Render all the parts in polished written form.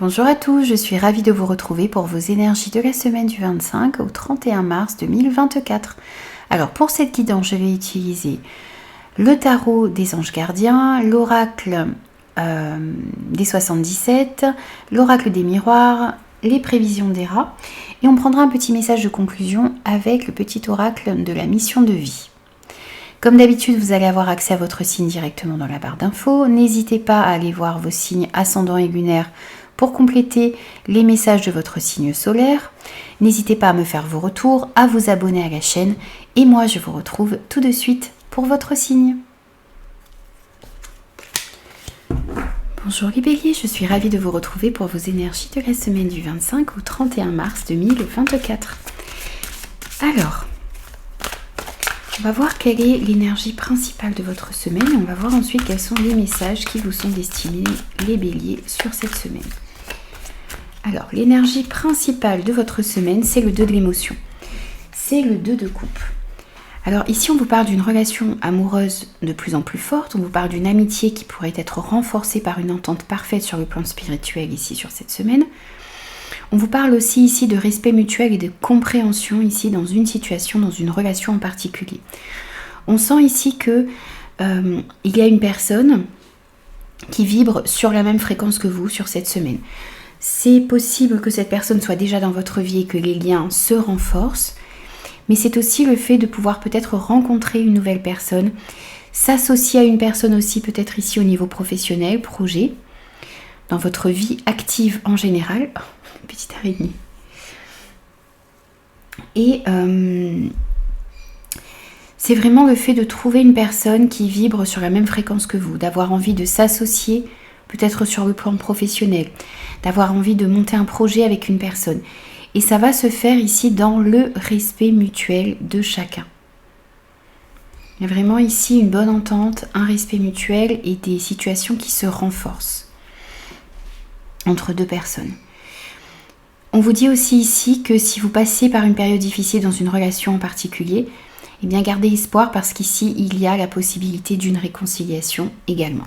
Bonjour à tous, je suis ravie de vous retrouver pour vos énergies de la semaine du 25 au 31 mars 2024. Alors pour cette guidance, je vais utiliser le tarot des anges gardiens, l'oracle des 77, l'oracle des miroirs, les prévisions des rats et on prendra un petit message de conclusion avec le petit oracle de la mission de vie. Comme d'habitude, vous allez avoir accès à votre signe directement dans la barre d'infos. N'hésitez pas à aller voir vos signes ascendant et lunaire pour compléter les messages de votre signe solaire. N'hésitez pas à me faire vos retours, à vous abonner à la chaîne. Et moi, je vous retrouve tout de suite pour votre signe. Bonjour les béliers, je suis ravie de vous retrouver pour vos énergies de la semaine du 25 au 31 mars 2024. Alors, on va voir quelle est l'énergie principale de votre semaine et on va voir ensuite quels sont les messages qui vous sont destinés, les béliers, sur cette semaine. Alors, l'énergie principale de votre semaine, c'est le 2 de l'émotion. C'est le 2 de coupe. Alors ici, on vous parle d'une relation amoureuse de plus en plus forte, on vous parle d'une amitié qui pourrait être renforcée par une entente parfaite sur le plan spirituel ici sur cette semaine. On vous parle aussi ici de respect mutuel et de compréhension ici dans une situation, dans une relation en particulier. On sent ici que il y a une personne qui vibre sur la même fréquence que vous sur cette semaine. C'est possible que cette personne soit déjà dans votre vie et que les liens se renforcent, mais c'est aussi le fait de pouvoir peut-être rencontrer une nouvelle personne, s'associer à une personne aussi peut-être ici au niveau professionnel, projet, dans votre vie active en général. Petite araignée. Et c'est vraiment le fait de trouver une personne qui vibre sur la même fréquence que vous, d'avoir envie de s'associer peut-être sur le plan professionnel, d'avoir envie de monter un projet avec une personne. Et ça va se faire ici dans le respect mutuel de chacun. Il y a vraiment ici une bonne entente, un respect mutuel et des situations qui se renforcent entre deux personnes. On vous dit aussi ici que si vous passez par une période difficile dans une relation en particulier, eh bien gardez espoir parce qu'ici il y a la possibilité d'une réconciliation également.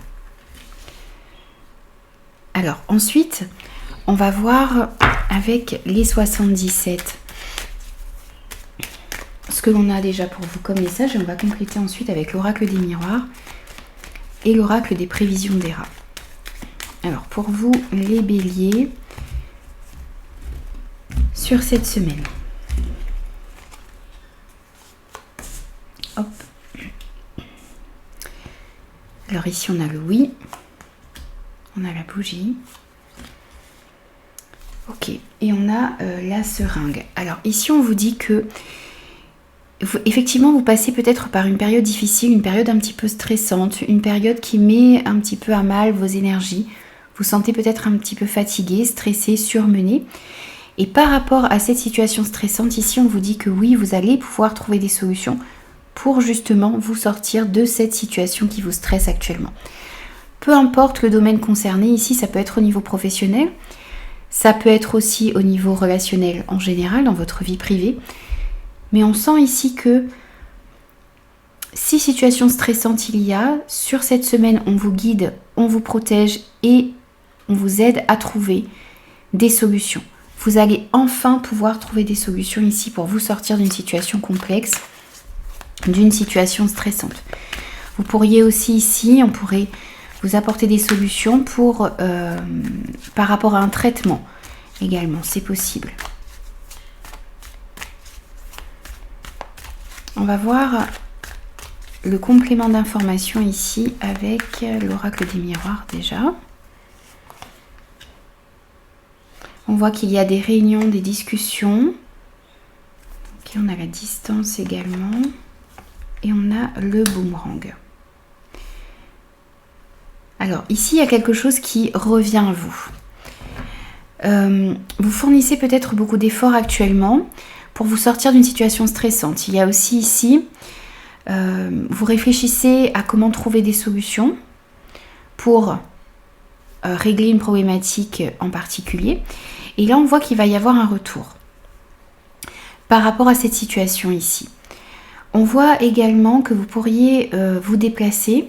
Alors ensuite, on va voir avec les 77 ce que l'on a déjà pour vous comme message et on va compléter ensuite avec l'oracle des miroirs et l'oracle des prévisions des rats. Alors pour vous les béliers, sur cette semaine. Hop. Alors ici on a le oui. On a la bougie. Ok. Et on a la seringue. Alors ici on vous dit que effectivement vous passez peut-être par une période difficile, une période un petit peu stressante, une période qui met un petit peu à mal vos énergies. Vous sentez peut-être un petit peu fatigué, stressé, surmené. Et par rapport à cette situation stressante, ici on vous dit que oui, vous allez pouvoir trouver des solutions pour justement vous sortir de cette situation qui vous stresse actuellement. Peu importe le domaine concerné, ici ça peut être au niveau professionnel, ça peut être aussi au niveau relationnel en général, dans votre vie privée. Mais on sent ici que si situation stressante il y a, sur cette semaine on vous guide, on vous protège et on vous aide à trouver des solutions. Vous allez enfin pouvoir trouver des solutions ici pour vous sortir d'une situation complexe, d'une situation stressante. Vous pourriez aussi ici, on pourrait vous apporter des solutions pour, par rapport à un traitement également, c'est possible. On va voir le complément d'information ici avec l'oracle des miroirs déjà. On voit qu'il y a des réunions, des discussions. Ok, on a la distance également. Et on a le boomerang. Alors, ici, il y a quelque chose qui revient à vous. Vous fournissez peut-être beaucoup d'efforts actuellement pour vous sortir d'une situation stressante. Il y a aussi ici, vous réfléchissez à comment trouver des solutions pour régler une problématique en particulier. Et là, on voit qu'il va y avoir un retour par rapport à cette situation ici. On voit également que vous pourriez vous déplacer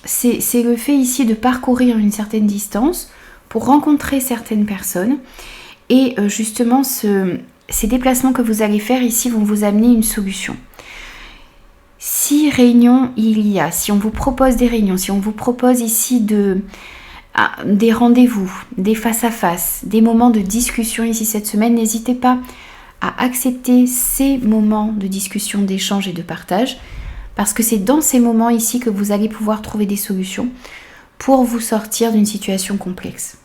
c'est le fait ici de parcourir une certaine distance pour rencontrer certaines personnes. Et justement, ces déplacements que vous allez faire ici vont vous amener une solution. Si réunion il y a, si on vous propose des réunions, si on vous propose ici des rendez-vous, des face-à-face, des moments de discussion ici cette semaine, n'hésitez pas à accepter ces moments de discussion, d'échange et de partage, parce que c'est dans ces moments ici que vous allez pouvoir trouver des solutions pour vous sortir d'une situation complexe.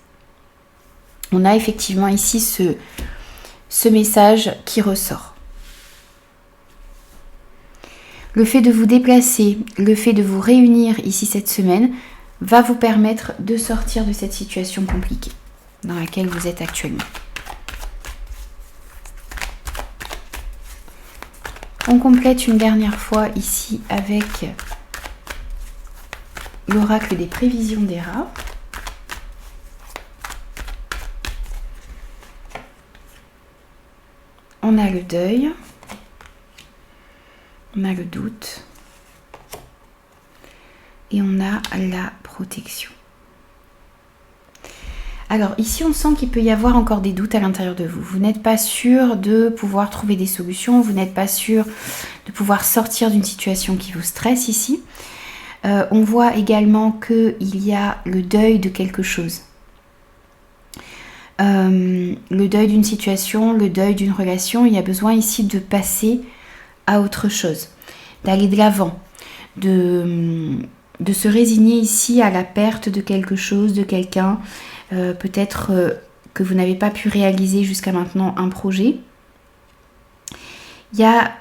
On a effectivement ici ce message qui ressort. Le fait de vous déplacer, le fait de vous réunir ici cette semaine va vous permettre de sortir de cette situation compliquée dans laquelle vous êtes actuellement. On complète une dernière fois ici avec l'oracle des prévisions des rats. On a le deuil, on a le doute et on a la protection. Alors ici, on sent qu'il peut y avoir encore des doutes à l'intérieur de vous. Vous n'êtes pas sûr de pouvoir trouver des solutions, vous n'êtes pas sûr de pouvoir sortir d'une situation qui vous stresse ici. On voit également qu'il y a le deuil de quelque chose. Le deuil d'une situation, le deuil d'une relation. Il y a besoin ici de passer à autre chose, d'aller de l'avant, de se résigner ici à la perte de quelque chose, de quelqu'un. Peut-être que vous n'avez pas pu réaliser jusqu'à maintenant un projet. Il y a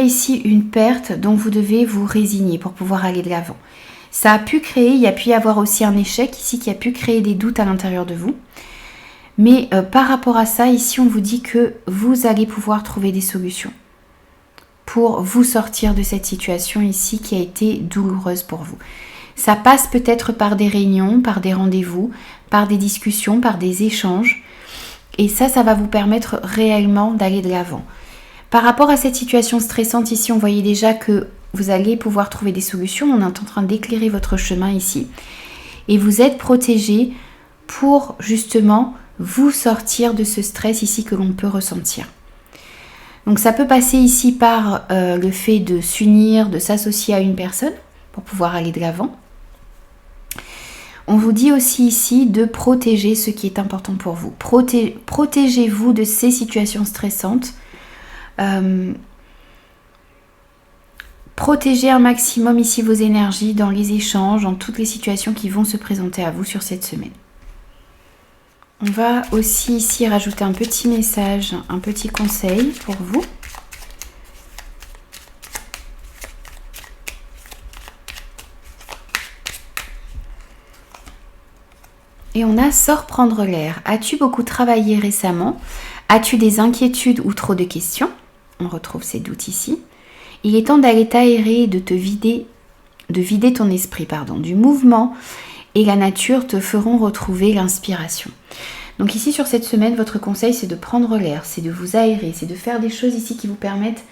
ici une perte dont vous devez vous résigner pour pouvoir aller de l'avant. Ça a pu créer, il y a pu y avoir aussi un échec ici qui a pu créer des doutes à l'intérieur de vous. Mais par rapport à ça, ici on vous dit que vous allez pouvoir trouver des solutions pour vous sortir de cette situation ici qui a été douloureuse pour vous. Ça passe peut-être par des réunions, par des rendez-vous, par des discussions, par des échanges. Et ça va vous permettre réellement d'aller de l'avant. Par rapport à cette situation stressante ici, on voyait déjà que vous allez pouvoir trouver des solutions. On est en train d'éclairer votre chemin ici. Et vous êtes protégé pour justement vous sortir de ce stress ici que l'on peut ressentir. Donc ça peut passer ici par le fait de s'unir, de s'associer à une personne pour pouvoir aller de l'avant. On vous dit aussi ici de protéger ce qui est important pour vous. Protégez-vous de ces situations stressantes. Protégez un maximum ici vos énergies dans les échanges, dans toutes les situations qui vont se présenter à vous sur cette semaine. On va aussi ici rajouter un petit message, un petit conseil pour vous. Et on a sors prendre l'air. As-tu beaucoup travaillé récemment? As-tu des inquiétudes ou trop de questions? On retrouve ces doutes ici. Il est temps d'aller t'aérer et de vider ton esprit, du mouvement, et la nature te feront retrouver l'inspiration. Donc ici sur cette semaine, votre conseil c'est de prendre l'air, c'est de vous aérer, c'est de faire des choses ici qui vous permettent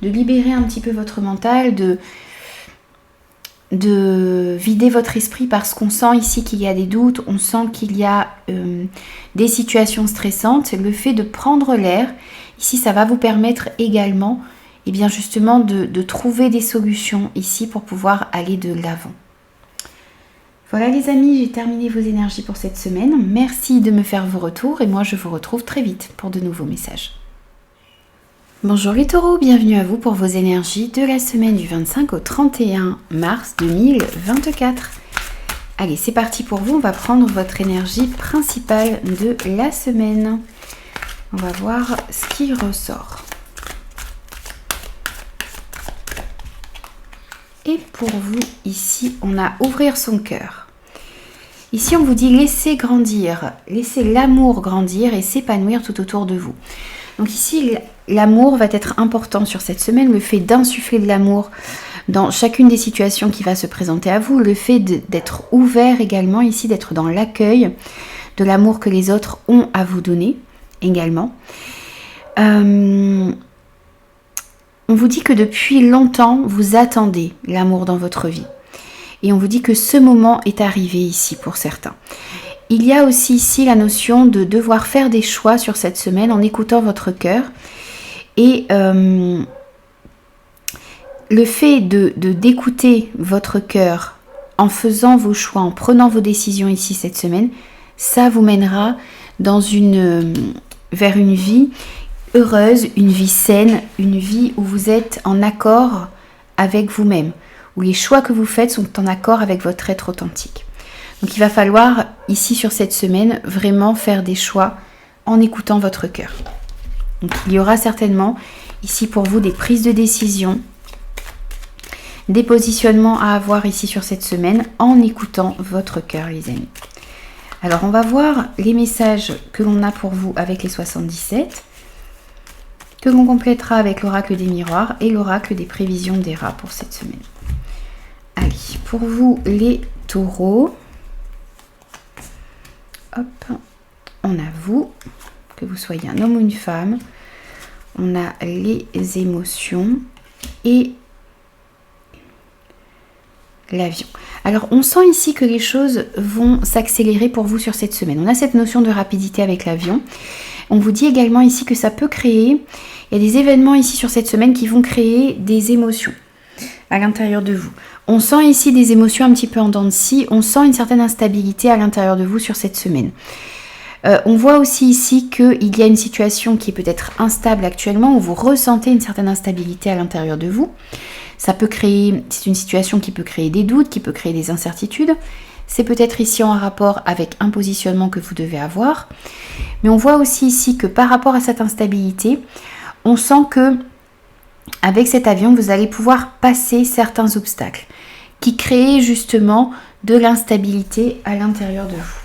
de libérer un petit peu votre mental, de vider votre esprit parce qu'on sent ici qu'il y a des doutes, on sent qu'il y a des situations stressantes. Le fait de prendre l'air, ici ça va vous permettre également justement de trouver des solutions ici pour pouvoir aller de l'avant. Voilà les amis, j'ai terminé vos énergies pour cette semaine. Merci de me faire vos retours et moi je vous retrouve très vite pour de nouveaux messages. Bonjour les taureaux, bienvenue à vous pour vos énergies de la semaine du 25 au 31 mars 2024. Allez, c'est parti pour vous, on va prendre votre énergie principale de la semaine. On va voir ce qui ressort. Et pour vous, ici, on a ouvrir son cœur. Ici, on vous dit laissez grandir, laissez l'amour grandir et s'épanouir tout autour de vous. Donc ici, l'amour va être important sur cette semaine, le fait d'insuffler de l'amour dans chacune des situations qui va se présenter à vous, le fait d'être ouvert également ici, d'être dans l'accueil de l'amour que les autres ont à vous donner également. On vous dit que depuis longtemps, vous attendez l'amour dans votre vie. Et on vous dit que ce moment est arrivé ici pour certains. Il y a aussi ici la notion de devoir faire des choix sur cette semaine en écoutant votre cœur. Et le fait d'écouter votre cœur en faisant vos choix, en prenant vos décisions ici cette semaine, ça vous mènera vers une vie heureuse, une vie saine, une vie où vous êtes en accord avec vous-même, où les choix que vous faites sont en accord avec votre être authentique. Donc il va falloir ici sur cette semaine vraiment faire des choix en écoutant votre cœur. Donc il y aura certainement ici pour vous des prises de décision, des positionnements à avoir ici sur cette semaine en écoutant votre cœur les amis. Alors on va voir les messages que l'on a pour vous avec les 77, que l'on complétera avec l'oracle des miroirs et l'oracle des prévisions des rats pour cette semaine. Allez, pour vous les taureaux, hop, on a vous, que vous soyez un homme ou une femme, on a les émotions et l'avion. Alors on sent ici que les choses vont s'accélérer pour vous sur cette semaine. On a cette notion de rapidité avec l'avion. On vous dit également ici que ça peut créer, il y a des événements ici sur cette semaine qui vont créer des émotions à l'intérieur de vous. On sent ici des émotions un petit peu en dents de scie, on sent une certaine instabilité à l'intérieur de vous sur cette semaine. On voit aussi ici qu'il y a une situation qui est peut-être instable actuellement, où vous ressentez une certaine instabilité à l'intérieur de vous. Ça peut créer, c'est une situation qui peut créer des doutes, qui peut créer des incertitudes. C'est peut-être ici en rapport avec un positionnement que vous devez avoir. Mais on voit aussi ici que par rapport à cette instabilité, on sent que avec cet avion, vous allez pouvoir passer certains obstacles qui créent justement de l'instabilité à l'intérieur de vous.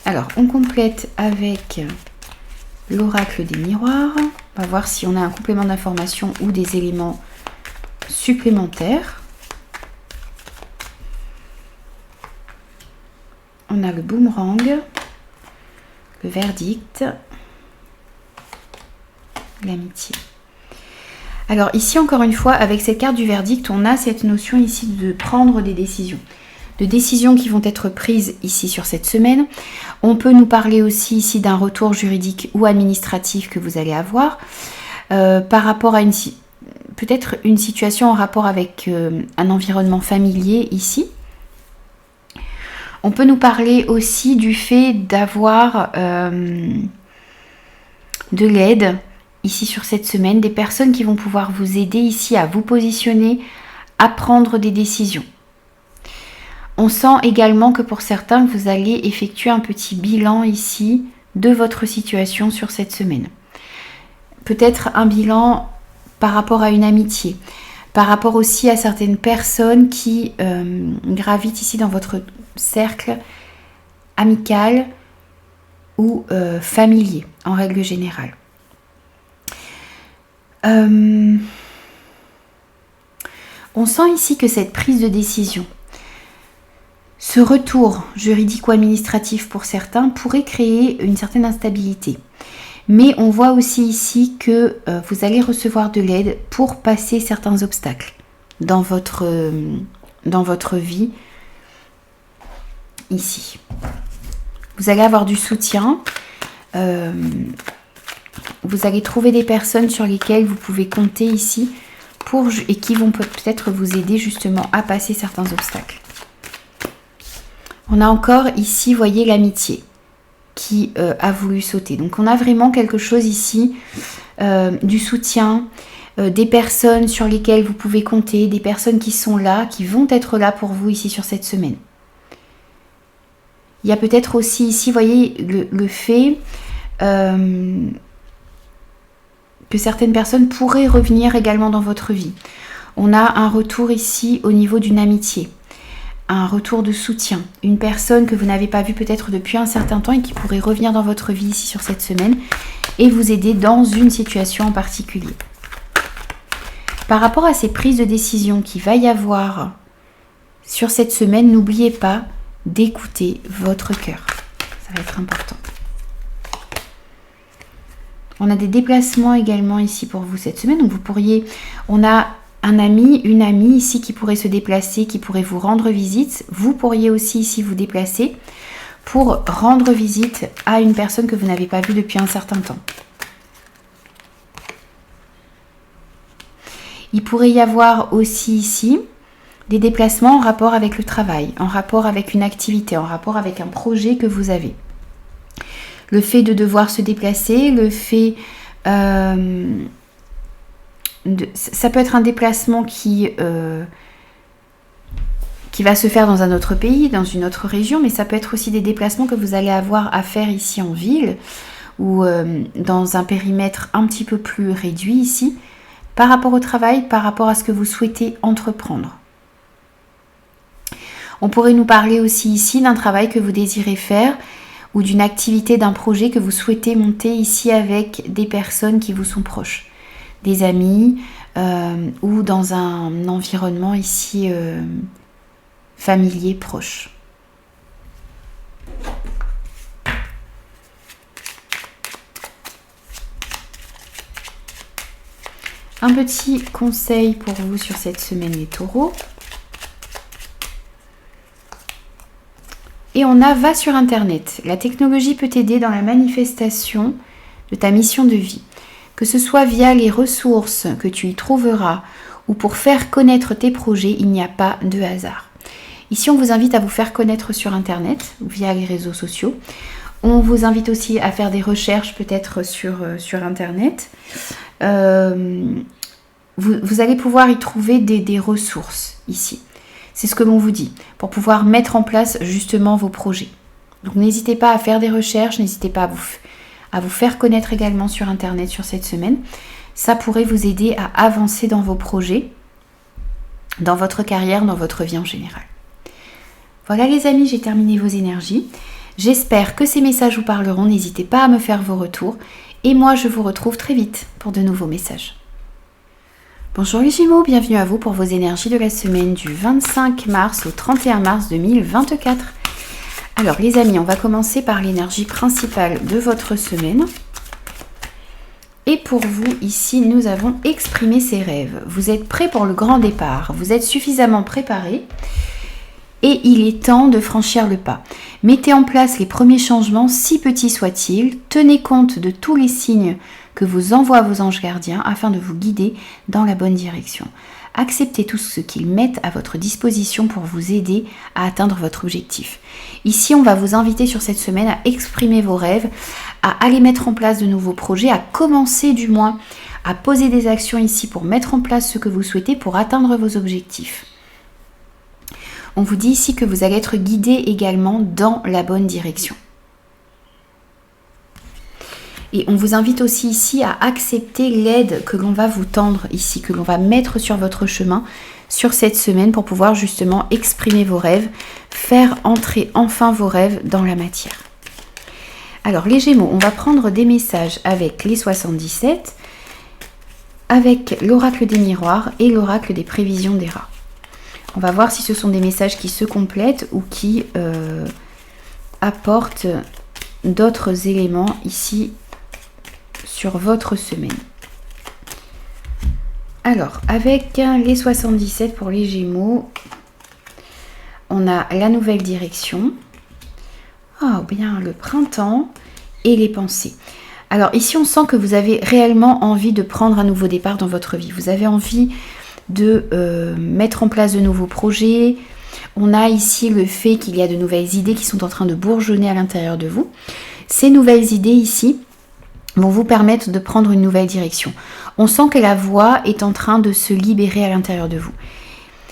Alors, on complète avec l'oracle des miroirs. On va voir si on a un complément d'information ou des éléments supplémentaires. On a le boomerang, le verdict, l'amitié. Alors ici, encore une fois, avec cette carte du verdict, on a cette notion ici de prendre des décisions. De décisions qui vont être prises ici sur cette semaine. On peut nous parler aussi ici d'un retour juridique ou administratif que vous allez avoir par rapport à peut-être une situation en rapport avec un environnement familier ici. On peut nous parler aussi du fait d'avoir de l'aide ici sur cette semaine, des personnes qui vont pouvoir vous aider ici à vous positionner, à prendre des décisions. On sent également que pour certains, vous allez effectuer un petit bilan ici de votre situation sur cette semaine. Peut-être un bilan par rapport à une amitié, par rapport aussi à certaines personnes qui gravitent ici dans votre cercle amical ou familier en règle générale. On sent ici que cette prise de décision, ce retour juridique ou administratif pour certains pourrait créer une certaine instabilité. Mais on voit aussi ici que vous allez recevoir de l'aide pour passer certains obstacles dans votre vie ici. Vous allez avoir du soutien. Vous allez trouver des personnes sur lesquelles vous pouvez compter ici et qui vont peut-être vous aider justement à passer certains obstacles. On a encore ici, voyez, l'amitié qui a voulu sauter. Donc on a vraiment quelque chose ici, du soutien, des personnes sur lesquelles vous pouvez compter, des personnes qui sont là, qui vont être là pour vous ici sur cette semaine. Il y a peut-être aussi ici, voyez, le fait que certaines personnes pourraient revenir également dans votre vie. On a un retour ici au niveau d'une amitié. Un retour de soutien, une personne que vous n'avez pas vue peut-être depuis un certain temps et qui pourrait revenir dans votre vie ici sur cette semaine et vous aider dans une situation en particulier. Par rapport à ces prises de décision qu'il va y avoir sur cette semaine, n'oubliez pas d'écouter votre cœur. Ça va être important. On a des déplacements également ici pour vous cette semaine. Donc vous pourriez, on a un ami, une amie ici qui pourrait se déplacer, qui pourrait vous rendre visite. Vous pourriez aussi ici vous déplacer pour rendre visite à une personne que vous n'avez pas vue depuis un certain temps. Il pourrait y avoir aussi ici des déplacements en rapport avec le travail, en rapport avec une activité, en rapport avec un projet que vous avez. Le fait de devoir se déplacer, le fait... ça peut être un déplacement qui va se faire dans un autre pays, dans une autre région, mais ça peut être aussi des déplacements que vous allez avoir à faire ici en ville ou dans un périmètre un petit peu plus réduit ici, par rapport au travail, par rapport à ce que vous souhaitez entreprendre. On pourrait nous parler aussi ici d'un travail que vous désirez faire ou d'une activité, d'un projet que vous souhaitez monter ici avec des personnes qui vous sont proches, des amis ou dans un environnement ici familier proche. Un petit conseil pour vous sur cette semaine les taureaux. Et on a va sur Internet. La technologie peut t'aider dans la manifestation de ta mission de vie. Que ce soit via les ressources que tu y trouveras ou pour faire connaître tes projets, il n'y a pas de hasard. Ici, on vous invite à vous faire connaître sur Internet via les réseaux sociaux. On vous invite aussi à faire des recherches peut-être sur Internet. Vous allez pouvoir y trouver des ressources ici. C'est ce que l'on vous dit, pour pouvoir mettre en place justement vos projets. Donc n'hésitez pas à faire des recherches, n'hésitez pas à vous faire connaître également sur Internet sur cette semaine. Ça pourrait vous aider à avancer dans vos projets, dans votre carrière, dans votre vie en général. Voilà les amis, j'ai terminé vos énergies. J'espère que ces messages vous parleront. N'hésitez pas à me faire vos retours. Et moi, je vous retrouve très vite pour de nouveaux messages. Bonjour les Gémeaux, bienvenue à vous pour vos énergies de la semaine du 25 mars au 31 mars 2024. Alors les amis, on va commencer par l'énergie principale de votre semaine. Et pour vous, ici, nous avons exprimé ses rêves. Vous êtes prêts pour le grand départ, vous êtes suffisamment préparés et il est temps de franchir le pas. Mettez en place les premiers changements, si petits soient-ils. Tenez compte de tous les signes que vous envoient vos anges gardiens afin de vous guider dans la bonne direction. Acceptez tout ce qu'ils mettent à votre disposition pour vous aider à atteindre votre objectif. Ici, on va vous inviter sur cette semaine à exprimer vos rêves, à aller mettre en place de nouveaux projets, à commencer du moins à poser des actions ici pour mettre en place ce que vous souhaitez pour atteindre vos objectifs. On vous dit ici que vous allez être guidé également dans la bonne direction. Et on vous invite aussi ici à accepter l'aide que l'on va vous tendre ici, que l'on va mettre sur votre chemin sur cette semaine pour pouvoir justement exprimer vos rêves, faire entrer enfin vos rêves dans la matière. Alors les Gémeaux, on va prendre des messages avec les 77, avec l'oracle des miroirs et l'oracle des prévisions des rats. On va voir si ce sont des messages qui se complètent ou qui apportent d'autres éléments ici sur votre semaine. Alors, avec les 77 pour les Gémeaux, on a la nouvelle direction. Oh, bien, le printemps et les pensées. Alors ici, on sent que vous avez réellement envie de prendre un nouveau départ dans votre vie. Vous avez envie de mettre en place de nouveaux projets. On a ici le fait qu'il y a de nouvelles idées qui sont en train de bourgeonner à l'intérieur de vous. Ces nouvelles idées ici vont vous permettre de prendre une nouvelle direction. On sent que la voie est en train de se libérer à l'intérieur de vous.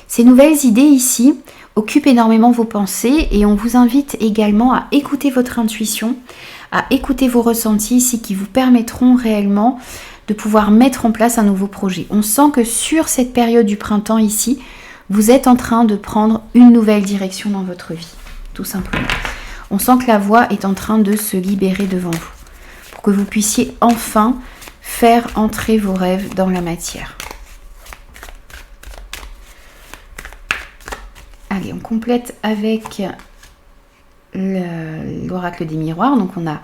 Ces nouvelles idées ici occupent énormément vos pensées et on vous invite également à écouter votre intuition, à écouter vos ressentis ici qui vous permettront réellement de pouvoir mettre en place un nouveau projet. On sent que sur cette période du printemps ici, vous êtes en train de prendre une nouvelle direction dans votre vie, tout simplement. On sent que la voie est en train de se libérer devant vous, pour que vous puissiez enfin faire entrer vos rêves dans la matière. Allez, on complète avec l'oracle des miroirs. Donc on a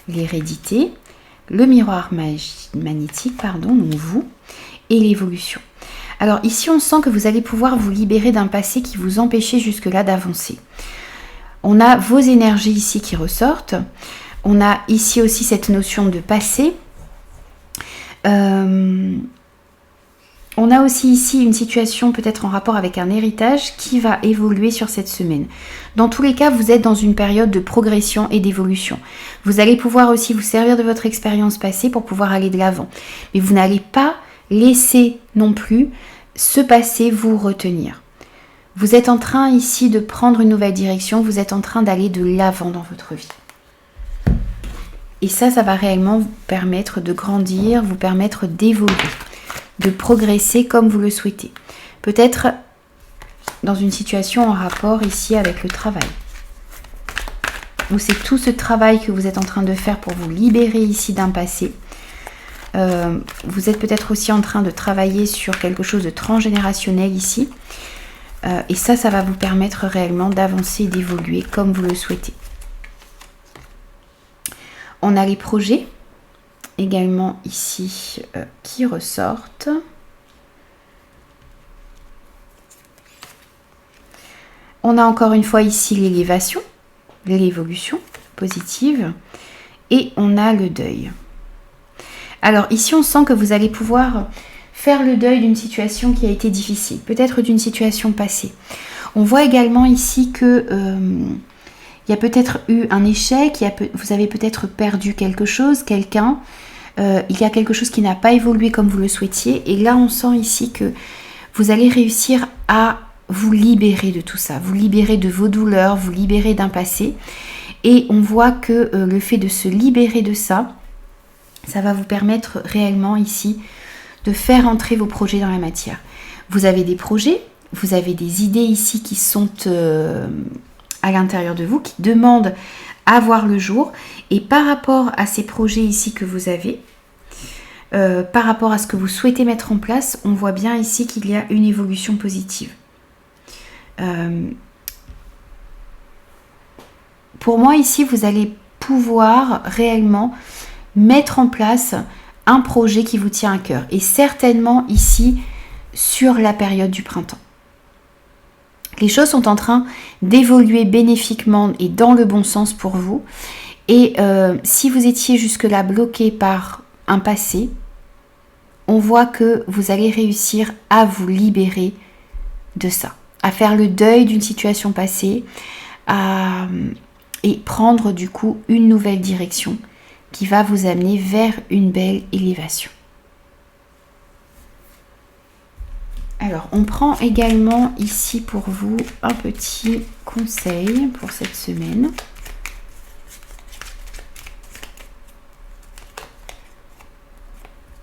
l'hérédité, le miroir magnétique, donc vous, et l'évolution. Alors ici, on sent que vous allez pouvoir vous libérer d'un passé qui vous empêchait jusque-là d'avancer. On a vos énergies ici qui ressortent. On a ici aussi cette notion de passé. On a aussi ici une situation peut-être en rapport avec un héritage qui va évoluer sur cette semaine. Dans tous les cas, vous êtes dans une période de progression et d'évolution. Vous allez pouvoir aussi vous servir de votre expérience passée pour pouvoir aller de l'avant. Mais vous n'allez pas laisser non plus ce passé vous retenir. Vous êtes en train ici de prendre une nouvelle direction, vous êtes en train d'aller de l'avant dans votre vie. Et ça va réellement vous permettre de grandir, vous permettre d'évoluer, de progresser comme vous le souhaitez. Peut-être dans une situation en rapport ici avec le travail. Où c'est tout ce travail que vous êtes en train de faire pour vous libérer ici d'un passé. Vous êtes peut-être aussi en train de travailler sur quelque chose de transgénérationnel ici. Et ça va vous permettre réellement d'avancer et d'évoluer comme vous le souhaitez. On a les projets également ici qui ressortent. On a encore une fois ici l'élévation, l'évolution positive, et on a le deuil. Alors ici, on sent que vous allez pouvoir faire le deuil d'une situation qui a été difficile, peut-être d'une situation passée. On voit également ici que il y a peut-être eu un échec, vous avez peut-être perdu quelque chose, quelqu'un. Il y a quelque chose qui n'a pas évolué comme vous le souhaitiez. Et là, on sent ici que vous allez réussir à vous libérer de tout ça, vous libérer de vos douleurs, vous libérer d'un passé. Et on voit que le fait de se libérer de ça, ça va vous permettre réellement ici de faire entrer vos projets dans la matière. Vous avez des projets, vous avez des idées ici qui sont à l'intérieur de vous, qui demandent à voir le jour. Et par rapport à ces projets ici que vous avez, par rapport à ce que vous souhaitez mettre en place, on voit bien ici qu'il y a une évolution positive. Pour moi ici, vous allez pouvoir réellement mettre en place un projet qui vous tient à cœur. Et certainement ici, sur la période du printemps. Les choses sont en train d'évoluer bénéfiquement et dans le bon sens pour vous. Et si vous étiez jusque-là bloqué par un passé, on voit que vous allez réussir à vous libérer de ça, à faire le deuil d'une situation passée et prendre du coup une nouvelle direction qui va vous amener vers une belle élévation. Alors, on prend également ici pour vous un petit conseil pour cette semaine.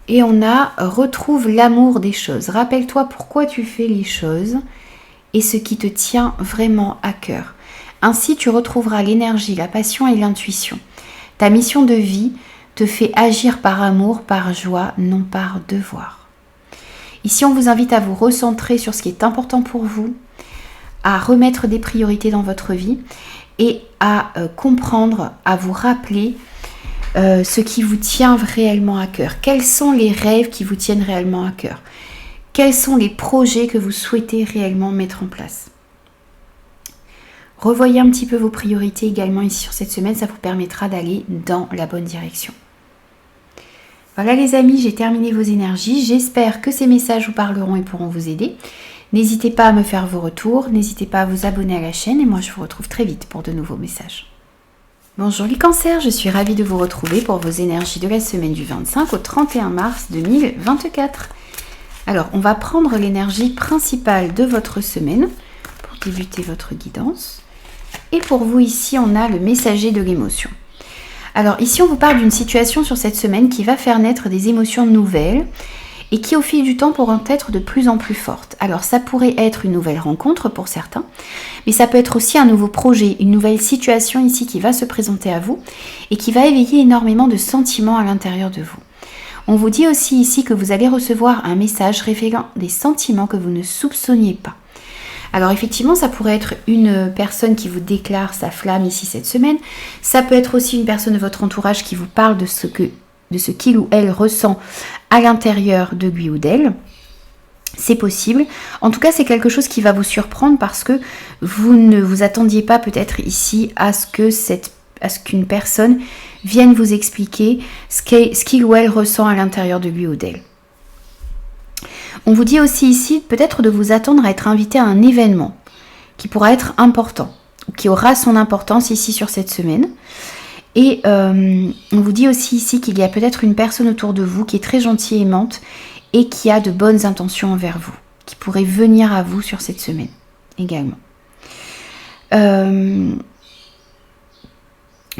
Et on a « Retrouve l'amour des choses ». Rappelle-toi pourquoi tu fais les choses et ce qui te tient vraiment à cœur. Ainsi, tu retrouveras l'énergie, la passion et l'intuition. Ta mission de vie te fait agir par amour, par joie, non par devoir. Ici, on vous invite à vous recentrer sur ce qui est important pour vous, à remettre des priorités dans votre vie et à comprendre, à vous rappeler ce qui vous tient réellement à cœur. Quels sont les rêves qui vous tiennent réellement à cœur? Quels sont les projets que vous souhaitez réellement mettre en place? Revoyez un petit peu vos priorités également ici sur cette semaine, ça vous permettra d'aller dans la bonne direction. Voilà les amis, j'ai terminé vos énergies. J'espère que ces messages vous parleront et pourront vous aider. N'hésitez pas à me faire vos retours, n'hésitez pas à vous abonner à la chaîne et moi je vous retrouve très vite pour de nouveaux messages. Bonjour les cancers, je suis ravie de vous retrouver pour vos énergies de la semaine du 25 au 31 mars 2024. Alors, on va prendre l'énergie principale de votre semaine pour débuter votre guidance. Et pour vous ici, on a le messager de l'émotion. Alors ici, on vous parle d'une situation sur cette semaine qui va faire naître des émotions nouvelles et qui au fil du temps pourront être de plus en plus fortes. Alors ça pourrait être une nouvelle rencontre pour certains, mais ça peut être aussi un nouveau projet, une nouvelle situation ici qui va se présenter à vous et qui va éveiller énormément de sentiments à l'intérieur de vous. On vous dit aussi ici que vous allez recevoir un message révélant des sentiments que vous ne soupçonniez pas. Alors effectivement, ça pourrait être une personne qui vous déclare sa flamme ici cette semaine. Ça peut être aussi une personne de votre entourage qui vous parle de ce que qu'il ou elle ressent à l'intérieur de lui ou d'elle. C'est possible. En tout cas, c'est quelque chose qui va vous surprendre parce que vous ne vous attendiez pas peut-être ici à ce qu'une personne vienne vous expliquer ce qu'il ou elle ressent à l'intérieur de lui ou d'elle. On vous dit aussi ici peut-être de vous attendre à être invité à un événement qui pourra être important, ou qui aura son importance ici sur cette semaine. Et on vous dit aussi ici qu'il y a peut-être une personne autour de vous qui est très gentille et aimante et qui a de bonnes intentions envers vous, qui pourrait venir à vous sur cette semaine également. On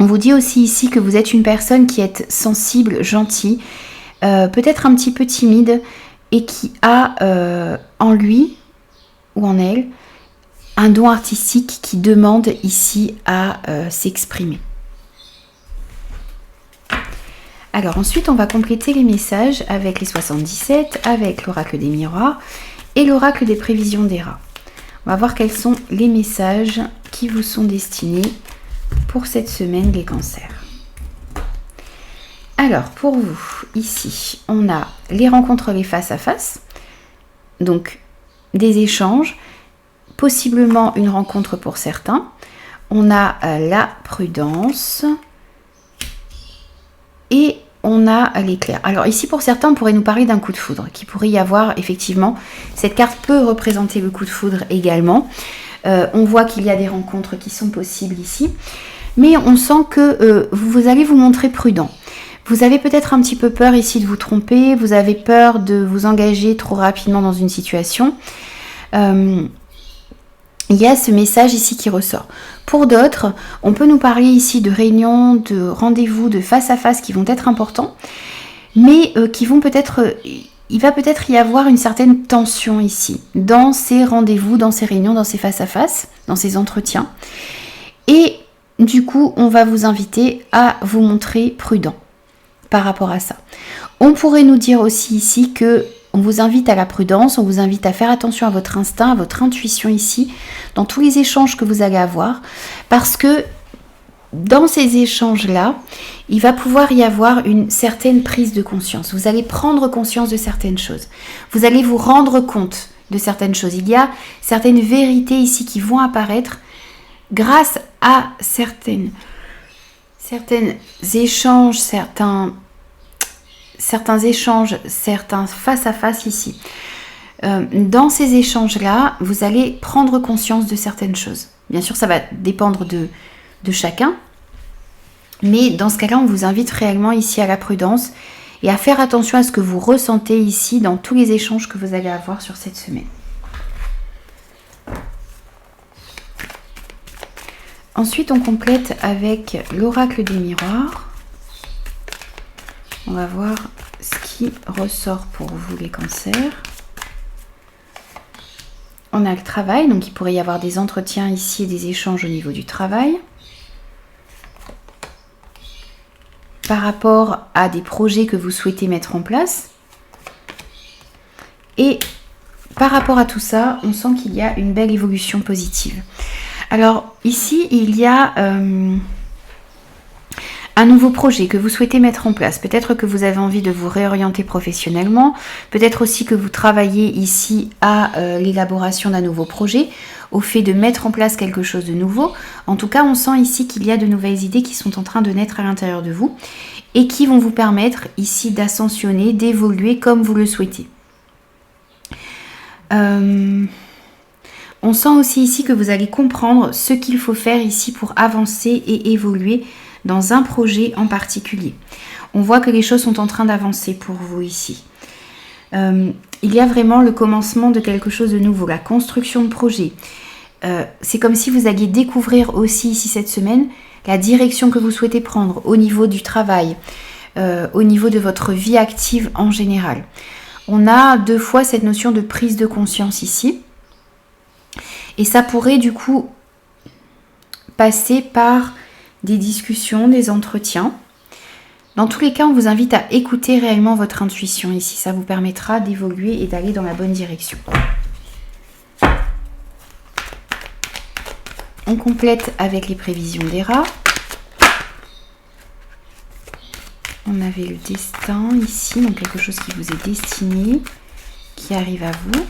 vous dit aussi ici que vous êtes une personne qui est sensible, gentille, peut-être un petit peu timide et qui a en lui ou en elle un don artistique qui demande ici à s'exprimer. Alors ensuite, on va compléter les messages avec les 77, avec l'oracle des miroirs et l'oracle des prévisions des rats. On va voir quels sont les messages qui vous sont destinés pour cette semaine, les cancers. Alors, pour vous, ici, on a les rencontres, les face à face, donc des échanges, possiblement une rencontre pour certains. On a la prudence et on a l'éclair. Alors ici, pour certains, on pourrait nous parler d'un coup de foudre, qui pourrait y avoir effectivement. Cette carte peut représenter le coup de foudre également. On voit qu'il y a des rencontres qui sont possibles ici, mais on sent que vous allez vous montrer prudent. Vous avez peut-être un petit peu peur ici de vous tromper, vous avez peur de vous engager trop rapidement dans une situation. Il y a ce message ici qui ressort. Pour d'autres, on peut nous parler ici de réunions, de rendez-vous, de face à face qui vont être importants, mais qui vont peut-être... Il va peut-être y avoir une certaine tension ici, dans ces rendez-vous, dans ces réunions, dans ces face à face, dans ces entretiens. Et du coup, on va vous inviter à vous montrer prudent par rapport à ça. On pourrait nous dire aussi ici que on vous invite à la prudence, on vous invite à faire attention à votre instinct, à votre intuition ici, dans tous les échanges que vous allez avoir, parce que dans ces échanges-là, il va pouvoir y avoir une certaine prise de conscience. Vous allez prendre conscience de certaines choses. Vous allez vous rendre compte de certaines choses. Il y a certaines vérités ici qui vont apparaître grâce à certains échanges, certains face-à-face ici. Dans ces échanges-là, vous allez prendre conscience de certaines choses. Bien sûr, ça va dépendre de chacun. Mais dans ce cas-là, on vous invite réellement ici à la prudence et à faire attention à ce que vous ressentez ici dans tous les échanges que vous allez avoir sur cette semaine. Ensuite, on complète avec l'oracle des miroirs. On va voir ce qui ressort pour vous, les cancers. On a le travail, donc il pourrait y avoir des entretiens ici et des échanges au niveau du travail. Par rapport à des projets que vous souhaitez mettre en place. Et par rapport à tout ça, on sent qu'il y a une belle évolution positive. Alors ici, il y a un nouveau projet que vous souhaitez mettre en place. Peut-être que vous avez envie de vous réorienter professionnellement. Peut-être aussi que vous travaillez ici à l'élaboration d'un nouveau projet, au fait de mettre en place quelque chose de nouveau. En tout cas, on sent ici qu'il y a de nouvelles idées qui sont en train de naître à l'intérieur de vous et qui vont vous permettre ici d'ascensionner, d'évoluer comme vous le souhaitez. On sent aussi ici que vous allez comprendre ce qu'il faut faire ici pour avancer et évoluer dans un projet en particulier. On voit que les choses sont en train d'avancer pour vous ici. Il y a vraiment le commencement de quelque chose de nouveau, la construction de projet. C'est comme si vous alliez découvrir aussi ici cette semaine la direction que vous souhaitez prendre au niveau du travail, au niveau de votre vie active en général. On a deux fois cette notion de prise de conscience ici. Et ça pourrait du coup passer par des discussions, des entretiens. Dans tous les cas, on vous invite à écouter réellement votre intuition ici. Ça vous permettra d'évoluer et d'aller dans la bonne direction. On complète avec les prévisions des rats. On avait le destin ici, donc quelque chose qui vous est destiné, qui arrive à vous.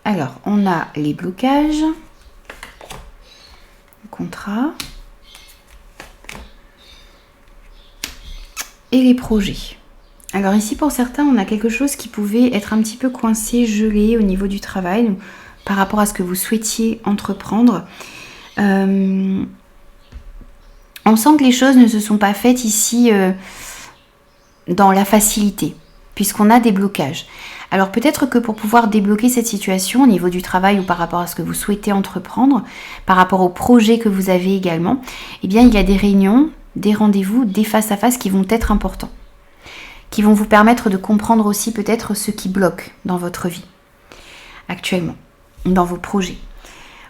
Alors, on a les blocages, le contrat et les projets. Alors ici, pour certains, on a quelque chose qui pouvait être un petit peu coincé, gelé au niveau du travail, donc, par rapport à ce que vous souhaitiez entreprendre. On sent que les choses ne se sont pas faites ici dans la facilité, puisqu'on a des blocages. Alors peut-être que pour pouvoir débloquer cette situation au niveau du travail ou par rapport à ce que vous souhaitez entreprendre, par rapport au projet que vous avez également, eh bien il y a des réunions, des rendez-vous, des face-à-face qui vont être importants, qui vont vous permettre de comprendre aussi peut-être ce qui bloque dans votre vie actuellement, dans vos projets.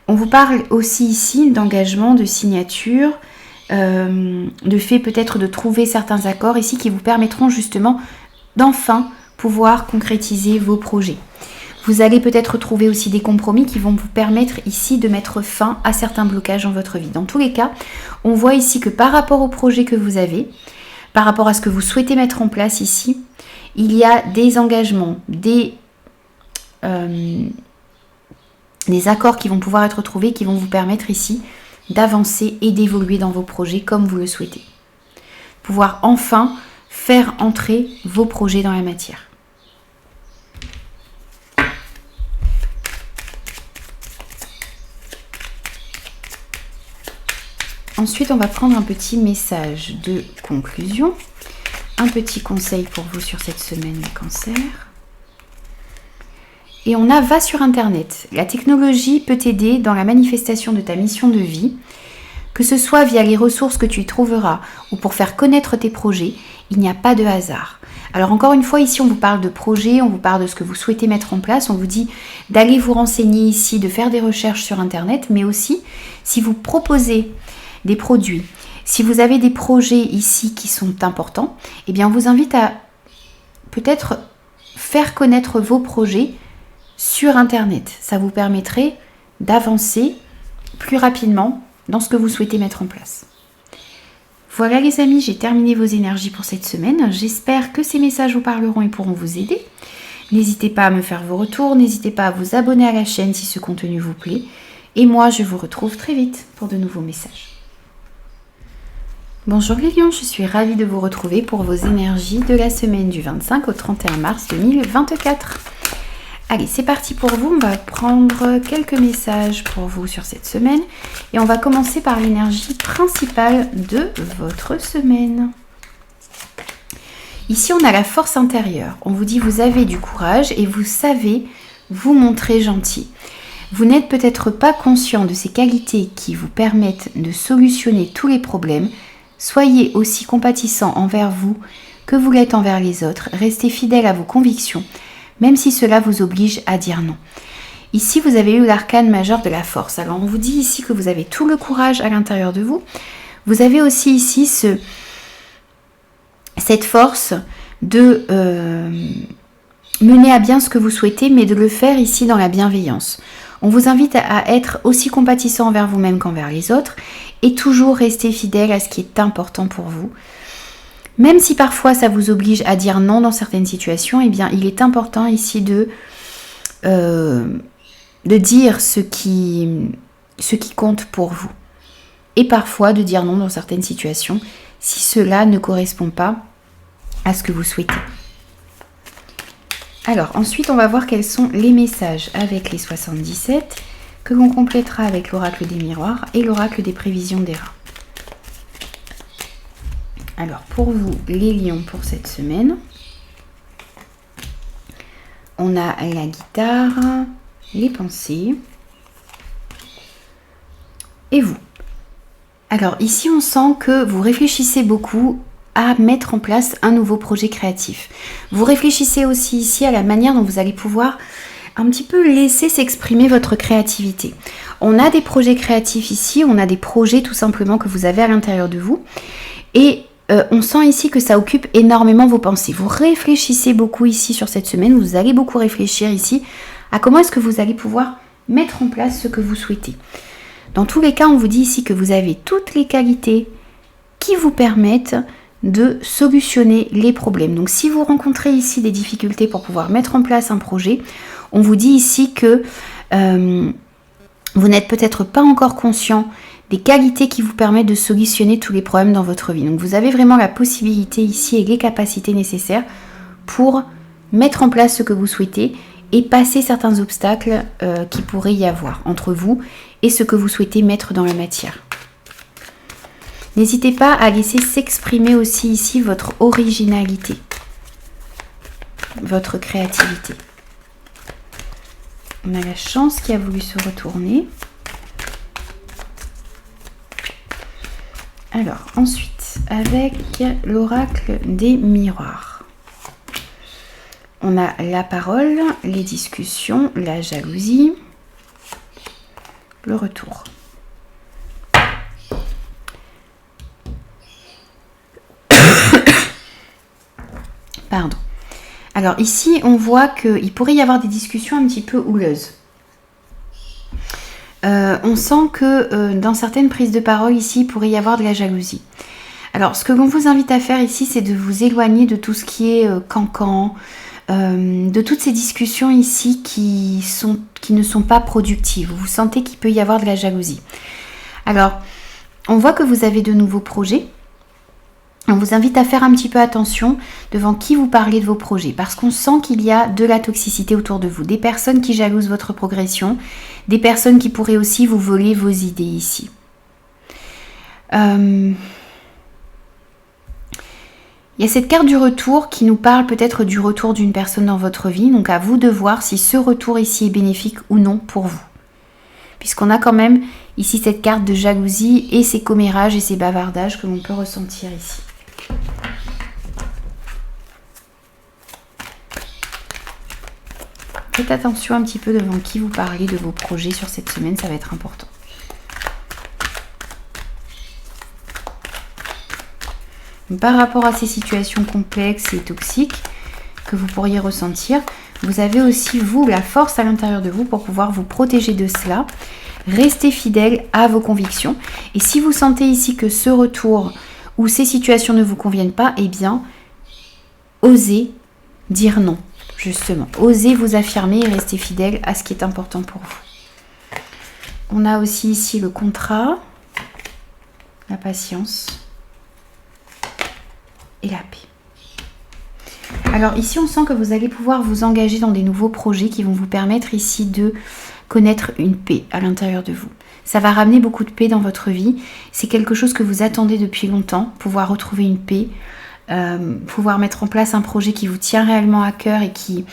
On vous parle aussi ici d'engagement, de signature, de fait peut-être de trouver certains accords ici qui vous permettront justement d'enfin pouvoir concrétiser vos projets. Vous allez peut-être trouver aussi des compromis qui vont vous permettre ici de mettre fin à certains blocages dans votre vie. Dans tous les cas, on voit ici que par rapport au projet que vous avez, par rapport à ce que vous souhaitez mettre en place ici, il y a des engagements, des accords qui vont pouvoir être trouvés, qui vont vous permettre ici d'avancer et d'évoluer dans vos projets comme vous le souhaitez. Pouvoir enfin faire entrer vos projets dans la matière. Ensuite, on va prendre un petit message de conclusion, un petit conseil pour vous sur cette semaine du cancer. Et on a va sur Internet. La technologie peut t'aider dans la manifestation de ta mission de vie, que ce soit via les ressources que tu y trouveras ou pour faire connaître tes projets, il n'y a pas de hasard. Alors encore une fois, ici on vous parle de projets, on vous parle de ce que vous souhaitez mettre en place, on vous dit d'aller vous renseigner ici, de faire des recherches sur Internet, mais aussi si vous proposez des produits, si vous avez des projets ici qui sont importants, eh bien on vous invite à peut-être faire connaître vos projets sur Internet. Ça vous permettrait d'avancer plus rapidement dans ce que vous souhaitez mettre en place. Voilà les amis, j'ai terminé vos énergies pour cette semaine. J'espère que ces messages vous parleront et pourront vous aider. N'hésitez pas à me faire vos retours, n'hésitez pas à vous abonner à la chaîne si ce contenu vous plaît. Et moi, je vous retrouve très vite pour de nouveaux messages. Bonjour les lions, je suis ravie de vous retrouver pour vos énergies de la semaine du 25 au 31 mars 2024. Allez, c'est parti pour vous, on va prendre quelques messages pour vous sur cette semaine et on va commencer par l'énergie principale de votre semaine. Ici, on a la force intérieure. On vous dit vous avez du courage et vous savez vous montrer gentil. Vous n'êtes peut-être pas conscient de ces qualités qui vous permettent de solutionner tous les problèmes. Soyez aussi compatissant envers vous que vous l'êtes envers les autres. Restez fidèle à vos convictions, même si cela vous oblige à dire non. Ici, vous avez eu l'arcane majeur de la force. Alors, on vous dit ici que vous avez tout le courage à l'intérieur de vous. Vous avez aussi ici cette force de mener à bien ce que vous souhaitez, mais de le faire ici dans la bienveillance. On vous invite à être aussi compatissant envers vous-même qu'envers les autres et toujours rester fidèle à ce qui est important pour vous. Même si parfois ça vous oblige à dire non dans certaines situations, eh bien il est important ici de dire ce qui compte pour vous. Et parfois de dire non dans certaines situations si cela ne correspond pas à ce que vous souhaitez. Alors ensuite on va voir quels sont les messages avec les 77 que l'on complétera avec l'oracle des miroirs et l'oracle des prévisions des rats. Alors pour vous les lions pour cette semaine, on a la guitare, les pensées et vous. Alors ici on sent que vous réfléchissez beaucoup à mettre en place un nouveau projet créatif. Vous réfléchissez aussi ici à la manière dont vous allez pouvoir un petit peu laisser s'exprimer votre créativité. On a des projets créatifs ici, on a des projets tout simplement que vous avez à l'intérieur de vous et on sent ici que ça occupe énormément vos pensées. Vous réfléchissez beaucoup ici sur cette semaine, vous allez beaucoup réfléchir ici à comment est-ce que vous allez pouvoir mettre en place ce que vous souhaitez. Dans tous les cas, on vous dit ici que vous avez toutes les qualités qui vous permettent de solutionner les problèmes. Donc si vous rencontrez ici des difficultés pour pouvoir mettre en place un projet, on vous dit ici que vous n'êtes peut-être pas encore conscient des qualités qui vous permettent de solutionner tous les problèmes dans votre vie. Donc vous avez vraiment la possibilité ici et les capacités nécessaires pour mettre en place ce que vous souhaitez et passer certains obstacles qui pourraient y avoir entre vous et ce que vous souhaitez mettre dans la matière. N'hésitez pas à laisser s'exprimer aussi ici votre originalité, votre créativité. On a la chance qui a voulu se retourner. Alors, ensuite, avec l'oracle des miroirs, on a la parole, les discussions, la jalousie, le retour. Pardon. Alors ici, on voit qu'il pourrait y avoir des discussions un petit peu houleuses. On sent que dans certaines prises de parole ici, il pourrait y avoir de la jalousie. Alors, ce que l'on vous invite à faire ici, c'est de vous éloigner de tout ce qui est cancan, de toutes ces discussions ici qui ne sont pas productives. Vous sentez qu'il peut y avoir de la jalousie. Alors, on voit que vous avez de nouveaux projets. On vous invite à faire un petit peu attention devant qui vous parlez de vos projets, parce qu'on sent qu'il y a de la toxicité autour de vous, des personnes qui jalousent votre progression, des personnes qui pourraient aussi vous voler vos idées ici. Il y a cette carte du retour qui nous parle peut-être du retour d'une personne dans votre vie, donc à vous de voir si ce retour ici est bénéfique ou non pour vous. Puisqu'on a quand même ici cette carte de jalousie et ces commérages et ces bavardages que l'on peut ressentir ici. Faites attention un petit peu devant qui vous parlez de vos projets sur cette semaine, ça va être important. Par rapport à ces situations complexes et toxiques que vous pourriez ressentir, vous avez aussi, vous, la force à l'intérieur de vous pour pouvoir vous protéger de cela. Restez fidèle à vos convictions. Et si vous sentez ici que ce retour ou ces situations ne vous conviennent pas, eh bien, osez dire non, justement. Osez vous affirmer et rester fidèle à ce qui est important pour vous. On a aussi ici le contrat, la patience et la paix. Alors ici, on sent que vous allez pouvoir vous engager dans des nouveaux projets qui vont vous permettre ici de connaître une paix à l'intérieur de vous. Ça va ramener beaucoup de paix dans votre vie. C'est quelque chose que vous attendez depuis longtemps, pouvoir retrouver une paix, pouvoir mettre en place un projet qui vous tient réellement à cœur et qui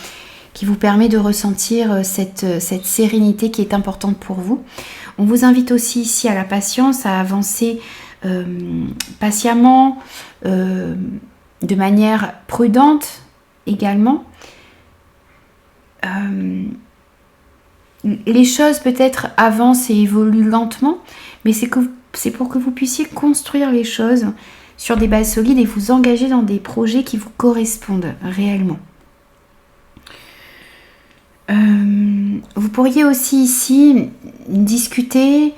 vous permet de ressentir cette sérénité qui est importante pour vous. On vous invite aussi ici à la patience, à avancer patiemment, de manière prudente également. Les choses peut-être avancent et évoluent lentement, mais c'est pour que vous puissiez construire les choses sur des bases solides et vous engager dans des projets qui vous correspondent réellement. Vous pourriez aussi ici discuter,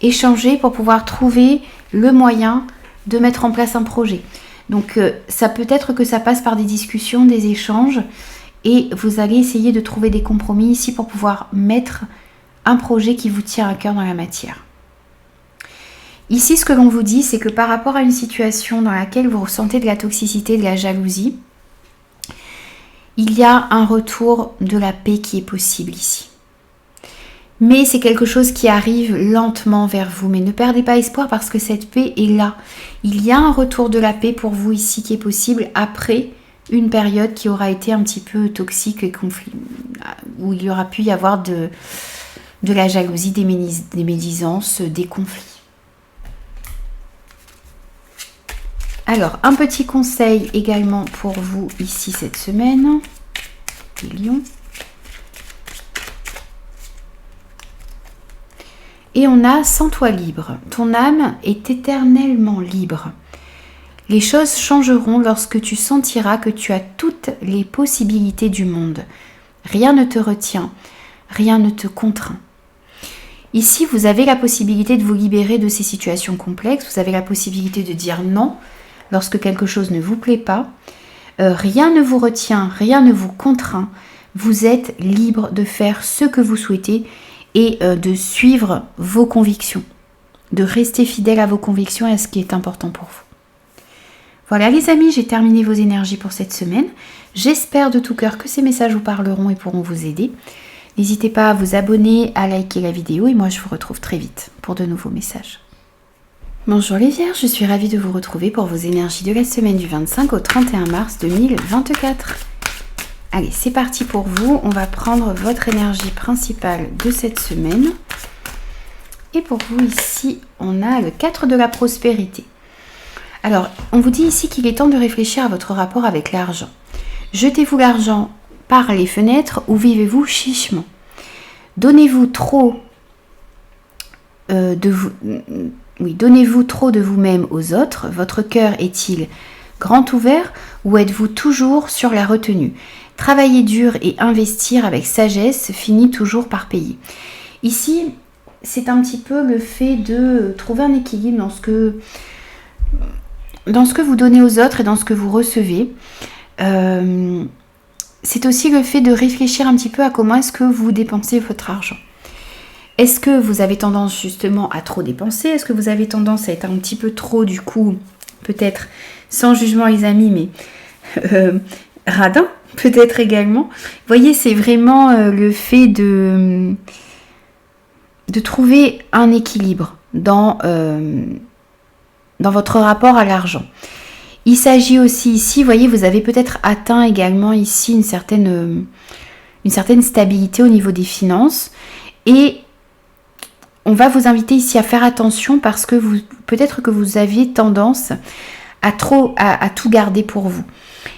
échanger pour pouvoir trouver le moyen de mettre en place un projet. Donc ça peut être que ça passe par des discussions, des échanges, et vous allez essayer de trouver des compromis ici pour pouvoir mettre un projet qui vous tient à cœur dans la matière. Ici, ce que l'on vous dit, c'est que par rapport à une situation dans laquelle vous ressentez de la toxicité, de la jalousie, il y a un retour de la paix qui est possible ici. Mais c'est quelque chose qui arrive lentement vers vous. Mais ne perdez pas espoir parce que cette paix est là. Il y a un retour de la paix pour vous ici qui est possible après une période qui aura été un petit peu toxique et conflit, où il y aura pu y avoir de la jalousie, des médisances, des conflits. Alors, un petit conseil également pour vous ici cette semaine, les lions. Et on a « Sens-toi libre ». Ton âme est éternellement libre. Les choses changeront lorsque tu sentiras que tu as toutes les possibilités du monde. Rien ne te retient, rien ne te contraint. Ici, vous avez la possibilité de vous libérer de ces situations complexes. Vous avez la possibilité de dire non lorsque quelque chose ne vous plaît pas. Rien ne vous retient, rien ne vous contraint. Vous êtes libre de faire ce que vous souhaitez et de suivre vos convictions, de rester fidèle à vos convictions et à ce qui est important pour vous. Voilà les amis, j'ai terminé vos énergies pour cette semaine. J'espère de tout cœur que ces messages vous parleront et pourront vous aider. N'hésitez pas à vous abonner, à liker la vidéo et moi je vous retrouve très vite pour de nouveaux messages. Bonjour les Vierges, je suis ravie de vous retrouver pour vos énergies de la semaine du 25 au 31 mars 2024. Allez, c'est parti pour vous. On va prendre votre énergie principale de cette semaine. Et pour vous ici, on a le 4 de la prospérité. Alors, on vous dit ici qu'il est temps de réfléchir à votre rapport avec l'argent. Jetez-vous l'argent par les fenêtres ou vivez-vous chichement? Donnez-vous trop donnez-vous trop de vous-même aux autres? Votre cœur est-il grand ouvert ou êtes-vous toujours sur la retenue? Travailler dur et investir avec sagesse finit toujours par payer. Ici, c'est un petit peu le fait de trouver un équilibre dans ce que vous donnez aux autres et dans ce que vous recevez. C'est aussi le fait de réfléchir un petit peu à comment est-ce que vous dépensez votre argent. Est-ce que vous avez tendance justement à trop dépenser? Est-ce que vous avez tendance à être un petit peu trop, du coup, peut-être, sans jugement les amis, mais radin peut-être également? Vous voyez, c'est vraiment le fait de trouver un équilibre dans votre rapport à l'argent. Il s'agit aussi ici, vous voyez, vous avez peut-être atteint également ici une certaine stabilité au niveau des finances et on va vous inviter ici à faire attention parce que peut-être que vous aviez tendance à tout garder pour vous.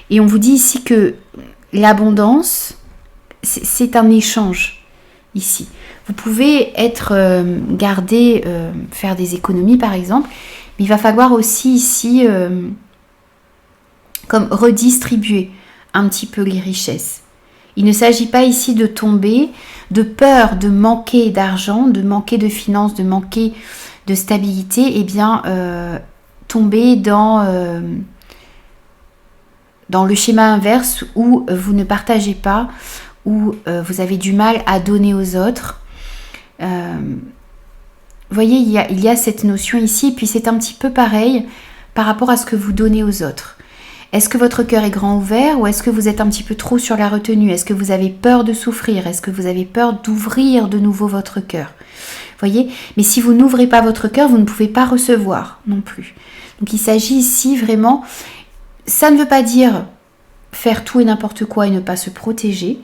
Et on vous dit ici que l'abondance, c'est un échange ici. Vous pouvez faire des économies par exemple, mais il va falloir aussi ici comme redistribuer un petit peu les richesses. Il ne s'agit pas ici de tomber de peur de manquer d'argent, de manquer de finances, de manquer de stabilité, et bien tomber dans le schéma inverse où vous ne partagez pas, où vous avez du mal à donner aux autres. Vous voyez, il y a cette notion ici, et puis c'est un petit peu pareil par rapport à ce que vous donnez aux autres. Est-ce que votre cœur est grand ouvert ou est-ce que vous êtes un petit peu trop sur la retenue? Est-ce que vous avez peur de souffrir? Est-ce que vous avez peur d'ouvrir de nouveau votre cœur? Voyez, mais si vous n'ouvrez pas votre cœur, vous ne pouvez pas recevoir non plus. Donc il s'agit ici vraiment, ça ne veut pas dire faire tout et n'importe quoi et ne pas se protéger,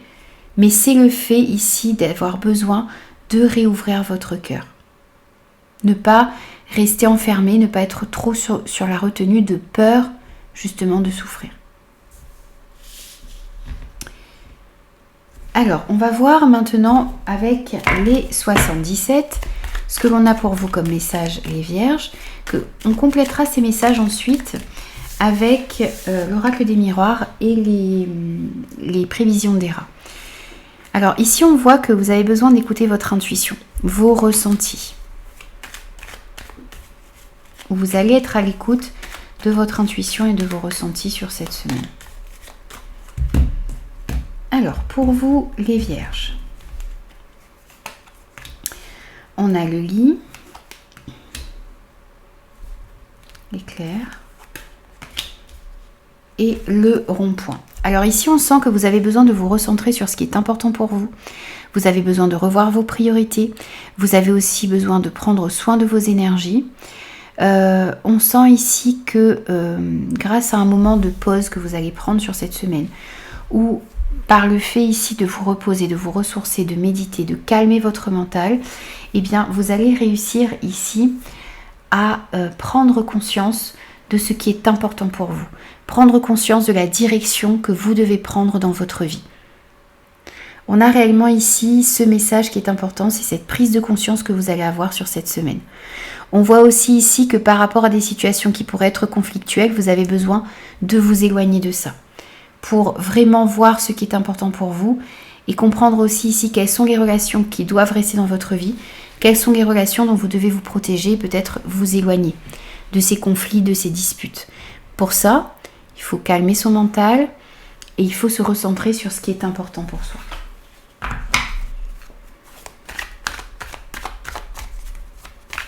mais c'est le fait ici d'avoir besoin de réouvrir votre cœur. Ne pas rester enfermé, ne pas être trop sur la retenue de peur justement de souffrir. Alors, on va voir maintenant avec les 77 ce que l'on a pour vous comme message, les Vierges. On complétera ces messages ensuite avec l'oracle des miroirs et les prévisions des rats. Alors ici, on voit que vous avez besoin d'écouter votre intuition, vos ressentis. Vous allez être à l'écoute de votre intuition et de vos ressentis sur cette semaine. Alors, pour vous, les Vierges, on a le lit, l'éclair et le rond-point. Alors ici, on sent que vous avez besoin de vous recentrer sur ce qui est important pour vous. Vous avez besoin de revoir vos priorités. Vous avez aussi besoin de prendre soin de vos énergies. On sent ici que grâce à un moment de pause que vous allez prendre sur cette semaine, ou par le fait ici de vous reposer, de vous ressourcer, de méditer, de calmer votre mental, eh bien vous allez réussir ici à prendre conscience de ce qui est important pour vous, prendre conscience de la direction que vous devez prendre dans votre vie. On a réellement ici ce message qui est important, c'est cette prise de conscience que vous allez avoir sur cette semaine. On voit aussi ici que par rapport à des situations qui pourraient être conflictuelles, vous avez besoin de vous éloigner de ça pour vraiment voir ce qui est important pour vous et comprendre aussi ici quelles sont les relations qui doivent rester dans votre vie, Quelles sont les relations dont vous devez vous protéger, peut-être vous éloigner de ces conflits, de ces disputes. Pour ça, il faut calmer son mental et il faut se recentrer sur ce qui est important pour soi.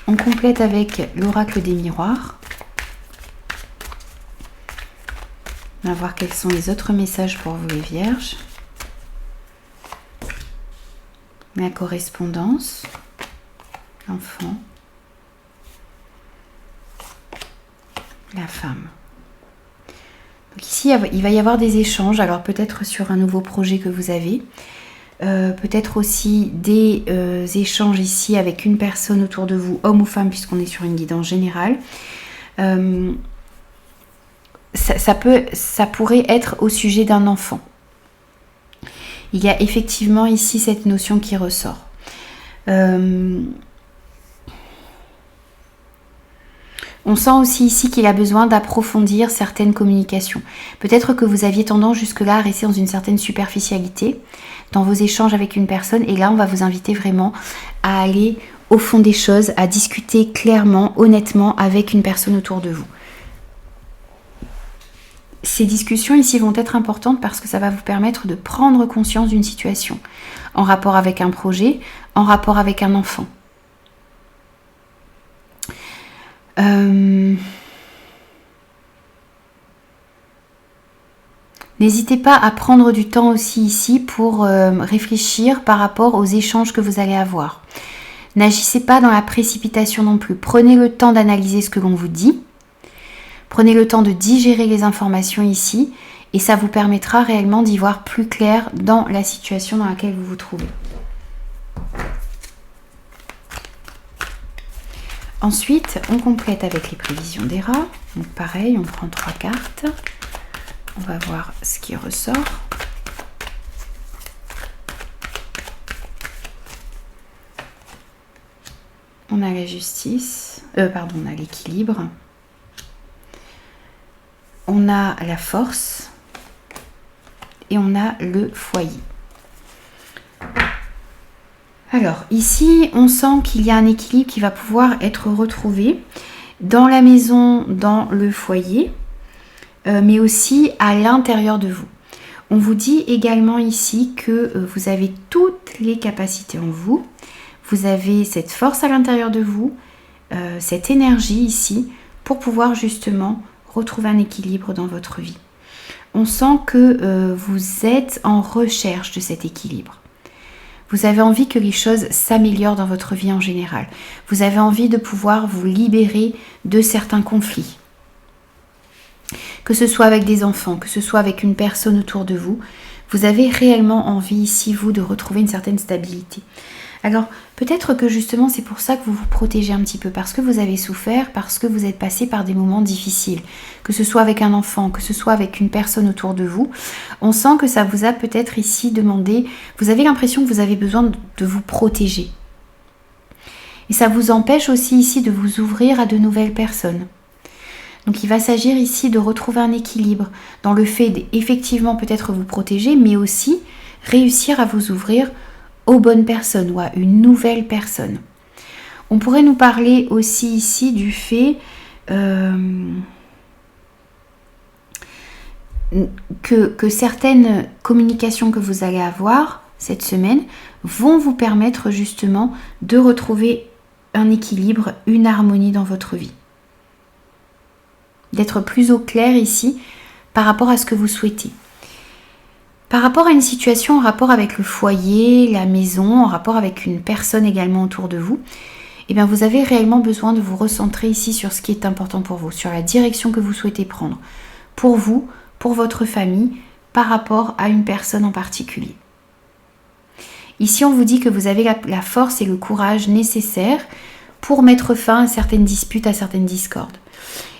On complète avec l'oracle des miroirs. On va voir quels sont les autres messages pour vous les vierges. La correspondance, l'enfant, la femme. Donc ici, il va y avoir des échanges, alors peut-être sur un nouveau projet que vous avez, peut-être aussi des échanges ici avec une personne autour de vous, homme ou femme, puisqu'on est sur une guidance générale. Ça pourrait être au sujet d'un enfant. Il y a effectivement ici cette notion qui ressort. On sent aussi ici qu'il a besoin d'approfondir certaines communications. Peut-être que vous aviez tendance jusque-là à rester dans une certaine superficialité dans vos échanges avec une personne. Et là, on va vous inviter vraiment à aller au fond des choses, à discuter clairement, honnêtement avec une personne autour de vous. Ces discussions ici vont être importantes parce que ça va vous permettre de prendre conscience d'une situation en rapport avec un projet, en rapport avec un enfant. N'hésitez pas à prendre du temps aussi ici pour réfléchir par rapport aux échanges que vous allez avoir. N'agissez pas dans la précipitation non plus. Prenez le temps d'analyser ce que l'on vous dit. Prenez le temps de digérer les informations ici et ça vous permettra réellement d'y voir plus clair dans la situation dans laquelle vous vous trouvez. Ensuite, on complète avec les prévisions des rats. Donc pareil, on prend 3 cartes. On va voir ce qui ressort. On a la justice, on a l'équilibre. On a la force et on a le foyer. Alors ici, on sent qu'il y a un équilibre qui va pouvoir être retrouvé dans la maison, dans le foyer, mais aussi à l'intérieur de vous. On vous dit également ici que vous avez toutes les capacités en vous. Vous avez cette force à l'intérieur de vous, cette énergie ici pour pouvoir justement retrouver un équilibre dans votre vie. On sent que vous êtes en recherche de cet équilibre. Vous avez envie que les choses s'améliorent dans votre vie en général. Vous avez envie de pouvoir vous libérer de certains conflits. Que ce soit avec des enfants, que ce soit avec une personne autour de vous, vous avez réellement envie ici, vous, de retrouver une certaine stabilité. Alors, peut-être que justement, c'est pour ça que vous vous protégez un petit peu, parce que vous avez souffert, parce que vous êtes passé par des moments difficiles, que ce soit avec un enfant, que ce soit avec une personne autour de vous. On sent que ça vous a peut-être ici demandé, vous avez l'impression que vous avez besoin de vous protéger. Et ça vous empêche aussi ici de vous ouvrir à de nouvelles personnes. Donc il va s'agir ici de retrouver un équilibre dans le fait d'effectivement peut-être vous protéger, mais aussi réussir à vous ouvrir aux bonnes personnes ou à une nouvelle personne. On pourrait nous parler aussi ici du fait que certaines communications que vous allez avoir cette semaine vont vous permettre justement de retrouver un équilibre, une harmonie dans votre vie. D'être plus au clair ici par rapport à ce que vous souhaitez. Par rapport à une situation en rapport avec le foyer, la maison, en rapport avec une personne également autour de vous, eh bien vous avez réellement besoin de vous recentrer ici sur ce qui est important pour vous, sur la direction que vous souhaitez prendre, pour vous, pour votre famille, par rapport à une personne en particulier. Ici, on vous dit que vous avez la force et le courage nécessaires pour mettre fin à certaines disputes, à certaines discordes.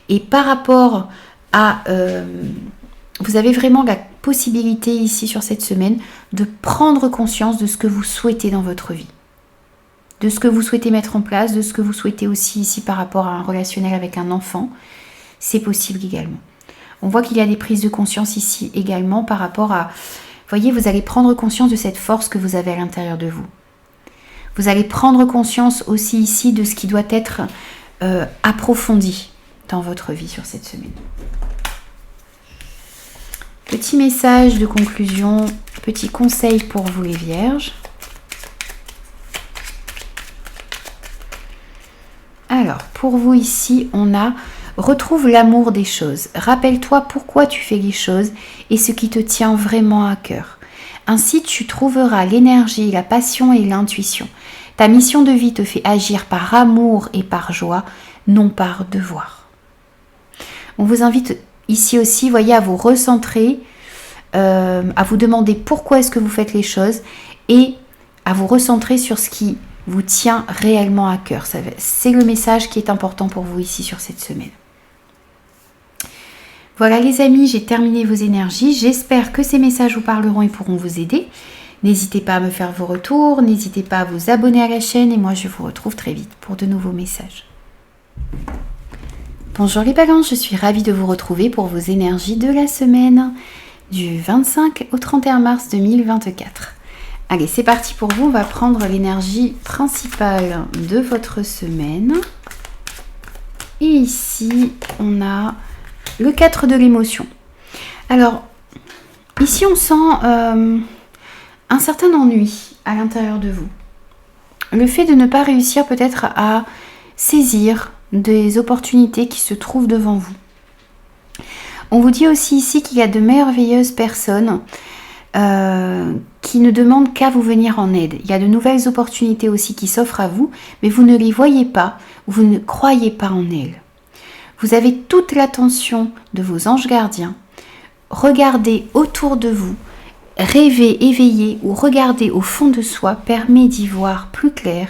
Et par rapport à... vous avez vraiment la possibilité ici sur cette semaine de prendre conscience de ce que vous souhaitez dans votre vie. De ce que vous souhaitez mettre en place, de ce que vous souhaitez aussi ici par rapport à un relationnel avec un enfant. C'est possible également. On voit qu'il y a des prises de conscience ici également par rapport à... Vous voyez, vous allez prendre conscience de cette force que vous avez à l'intérieur de vous. Vous allez prendre conscience aussi ici de ce qui doit être approfondi dans votre vie sur cette semaine. Petit message de conclusion, petit conseil pour vous les vierges. Alors, pour vous ici, on a retrouve l'amour des choses. Rappelle-toi pourquoi tu fais les choses et ce qui te tient vraiment à cœur. Ainsi, tu trouveras l'énergie, la passion et l'intuition. Ta mission de vie te fait agir par amour et par joie, non par devoir. On vous invite ici aussi, voyez, à vous recentrer, à vous demander pourquoi est-ce que vous faites les choses et à vous recentrer sur ce qui vous tient réellement à cœur. C'est le message qui est important pour vous ici sur cette semaine. Voilà les amis, j'ai terminé vos énergies. J'espère que ces messages vous parleront et pourront vous aider. N'hésitez pas à me faire vos retours, n'hésitez pas à vous abonner à la chaîne et moi je vous retrouve très vite pour de nouveaux messages. Bonjour les balances, je suis ravie de vous retrouver pour vos énergies de la semaine du 25 au 31 mars 2024. Allez, c'est parti pour vous, on va prendre l'énergie principale de votre semaine. Et ici, on a le 4 de l'émotion. Alors, ici on sent un certain ennui à l'intérieur de vous. Le fait de ne pas réussir peut-être à saisir des opportunités qui se trouvent devant vous. On vous dit aussi ici qu'il y a de merveilleuses personnes qui ne demandent qu'à vous venir en aide. Il y a de nouvelles opportunités aussi qui s'offrent à vous, mais vous ne les voyez pas, vous ne croyez pas en elles. Vous avez toute l'attention de vos anges gardiens. Regardez autour de vous, rêver, éveiller ou regarder au fond de soi permet d'y voir plus clair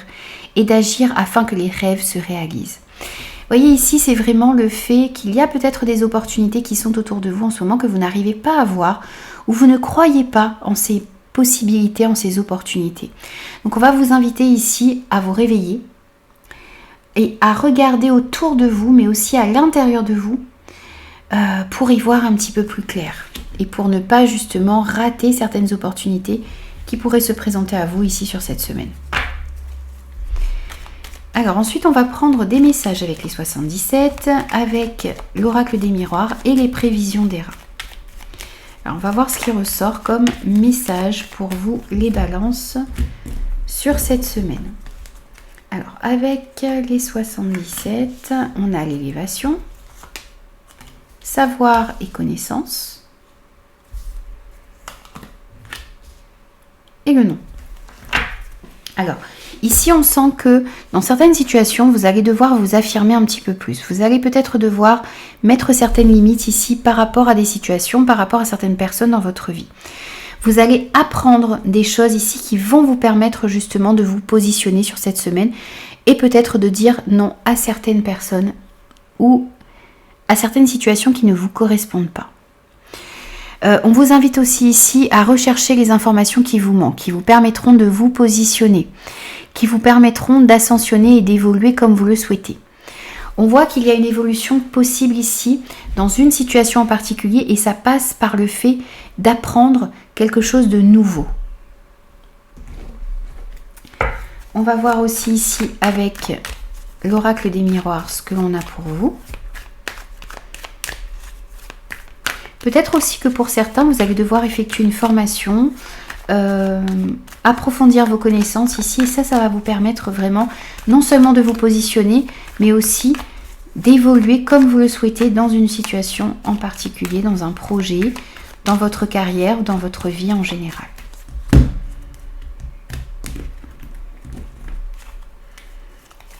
et d'agir afin que les rêves se réalisent. Vous voyez ici, c'est vraiment le fait qu'il y a peut-être des opportunités qui sont autour de vous en ce moment que vous n'arrivez pas à voir ou vous ne croyez pas en ces possibilités, en ces opportunités. Donc on va vous inviter ici à vous réveiller et à regarder autour de vous, mais aussi à l'intérieur de vous, pour y voir un petit peu plus clair et pour ne pas justement rater certaines opportunités qui pourraient se présenter à vous ici sur cette semaine. Alors ensuite, on va prendre des messages avec les 77, avec l'oracle des miroirs et les prévisions des rats. Alors on va voir ce qui ressort comme message pour vous les balances sur cette semaine. Alors avec les 77, on a l'élévation, savoir et connaissance et le nom. Alors ici, on sent que dans certaines situations, vous allez devoir vous affirmer un petit peu plus. Vous allez peut-être devoir mettre certaines limites ici par rapport à des situations, par rapport à certaines personnes dans votre vie. Vous allez apprendre des choses ici qui vont vous permettre justement de vous positionner sur cette semaine et peut-être de dire non à certaines personnes ou à certaines situations qui ne vous correspondent pas. On vous invite aussi ici à rechercher les informations qui vous manquent, qui vous permettront de vous positionner, qui vous permettront d'ascensionner et d'évoluer comme vous le souhaitez. On voit qu'il y a une évolution possible ici dans une situation en particulier et ça passe par le fait d'apprendre quelque chose de nouveau. On va voir aussi ici avec l'oracle des miroirs ce que l'on a pour vous. Peut-être aussi que pour certains, vous allez devoir effectuer une formation, approfondir vos connaissances ici. Et ça va vous permettre vraiment non seulement de vous positionner, mais aussi d'évoluer comme vous le souhaitez dans une situation en particulier, dans un projet, dans votre carrière, dans votre vie en général.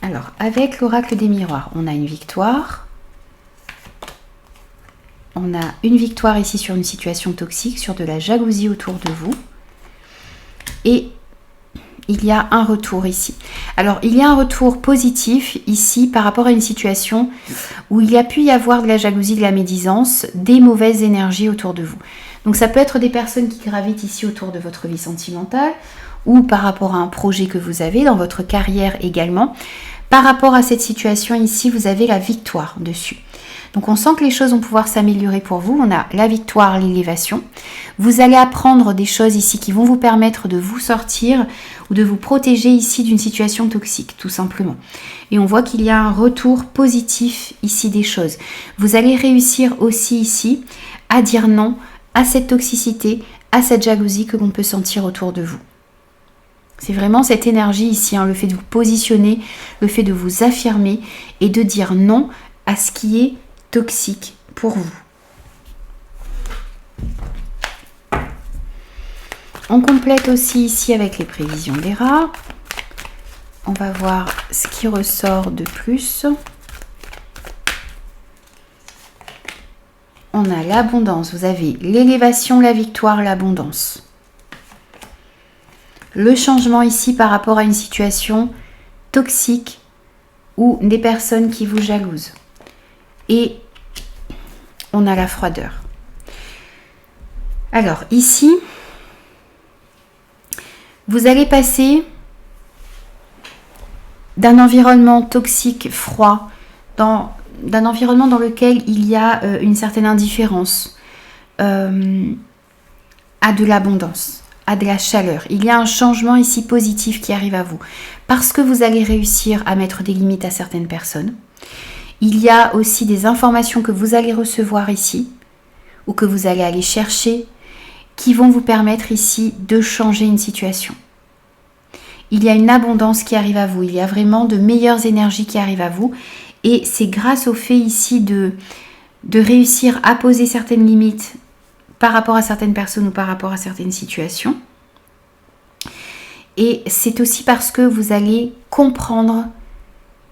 Alors, avec l'oracle des miroirs, on a une victoire. On a une victoire ici sur une situation toxique, sur de la jalousie autour de vous. Et il y a un retour ici. Alors, il y a un retour positif ici par rapport à une situation où il y a pu y avoir de la jalousie, de la médisance, des mauvaises énergies autour de vous. Donc, ça peut être des personnes qui gravitent ici autour de votre vie sentimentale ou par rapport à un projet que vous avez dans votre carrière également. Par rapport à cette situation ici, vous avez la victoire dessus. Donc on sent que les choses vont pouvoir s'améliorer pour vous. On a la victoire, l'élévation. Vous allez apprendre des choses ici qui vont vous permettre de vous sortir ou de vous protéger ici d'une situation toxique, tout simplement. Et on voit qu'il y a un retour positif ici des choses. Vous allez réussir aussi ici à dire non à cette toxicité, à cette jalousie que l'on peut sentir autour de vous. C'est vraiment cette énergie ici, le fait de vous positionner, le fait de vous affirmer et de dire non à ce qui est toxique pour vous. On complète aussi ici avec les prévisions des rats. On va voir ce qui ressort de plus. On a l'abondance. Vous avez l'élévation, la victoire, l'abondance. Le changement ici par rapport à une situation toxique ou des personnes qui vous jalousent. Et on a la froideur. Alors ici, vous allez passer d'un environnement toxique, froid, d'un environnement dans lequel il y a une certaine indifférence, à de l'abondance, à de la chaleur. Il y a un changement ici positif qui arrive à vous parce que vous allez réussir à mettre des limites à certaines personnes. Il y a aussi des informations que vous allez recevoir ici ou que vous allez aller chercher qui vont vous permettre ici de changer une situation. Il y a une abondance qui arrive à vous, il y a vraiment de meilleures énergies qui arrivent à vous et c'est grâce au fait ici de réussir à poser certaines limites par rapport à certaines personnes ou par rapport à certaines situations. Et c'est aussi parce que vous allez comprendre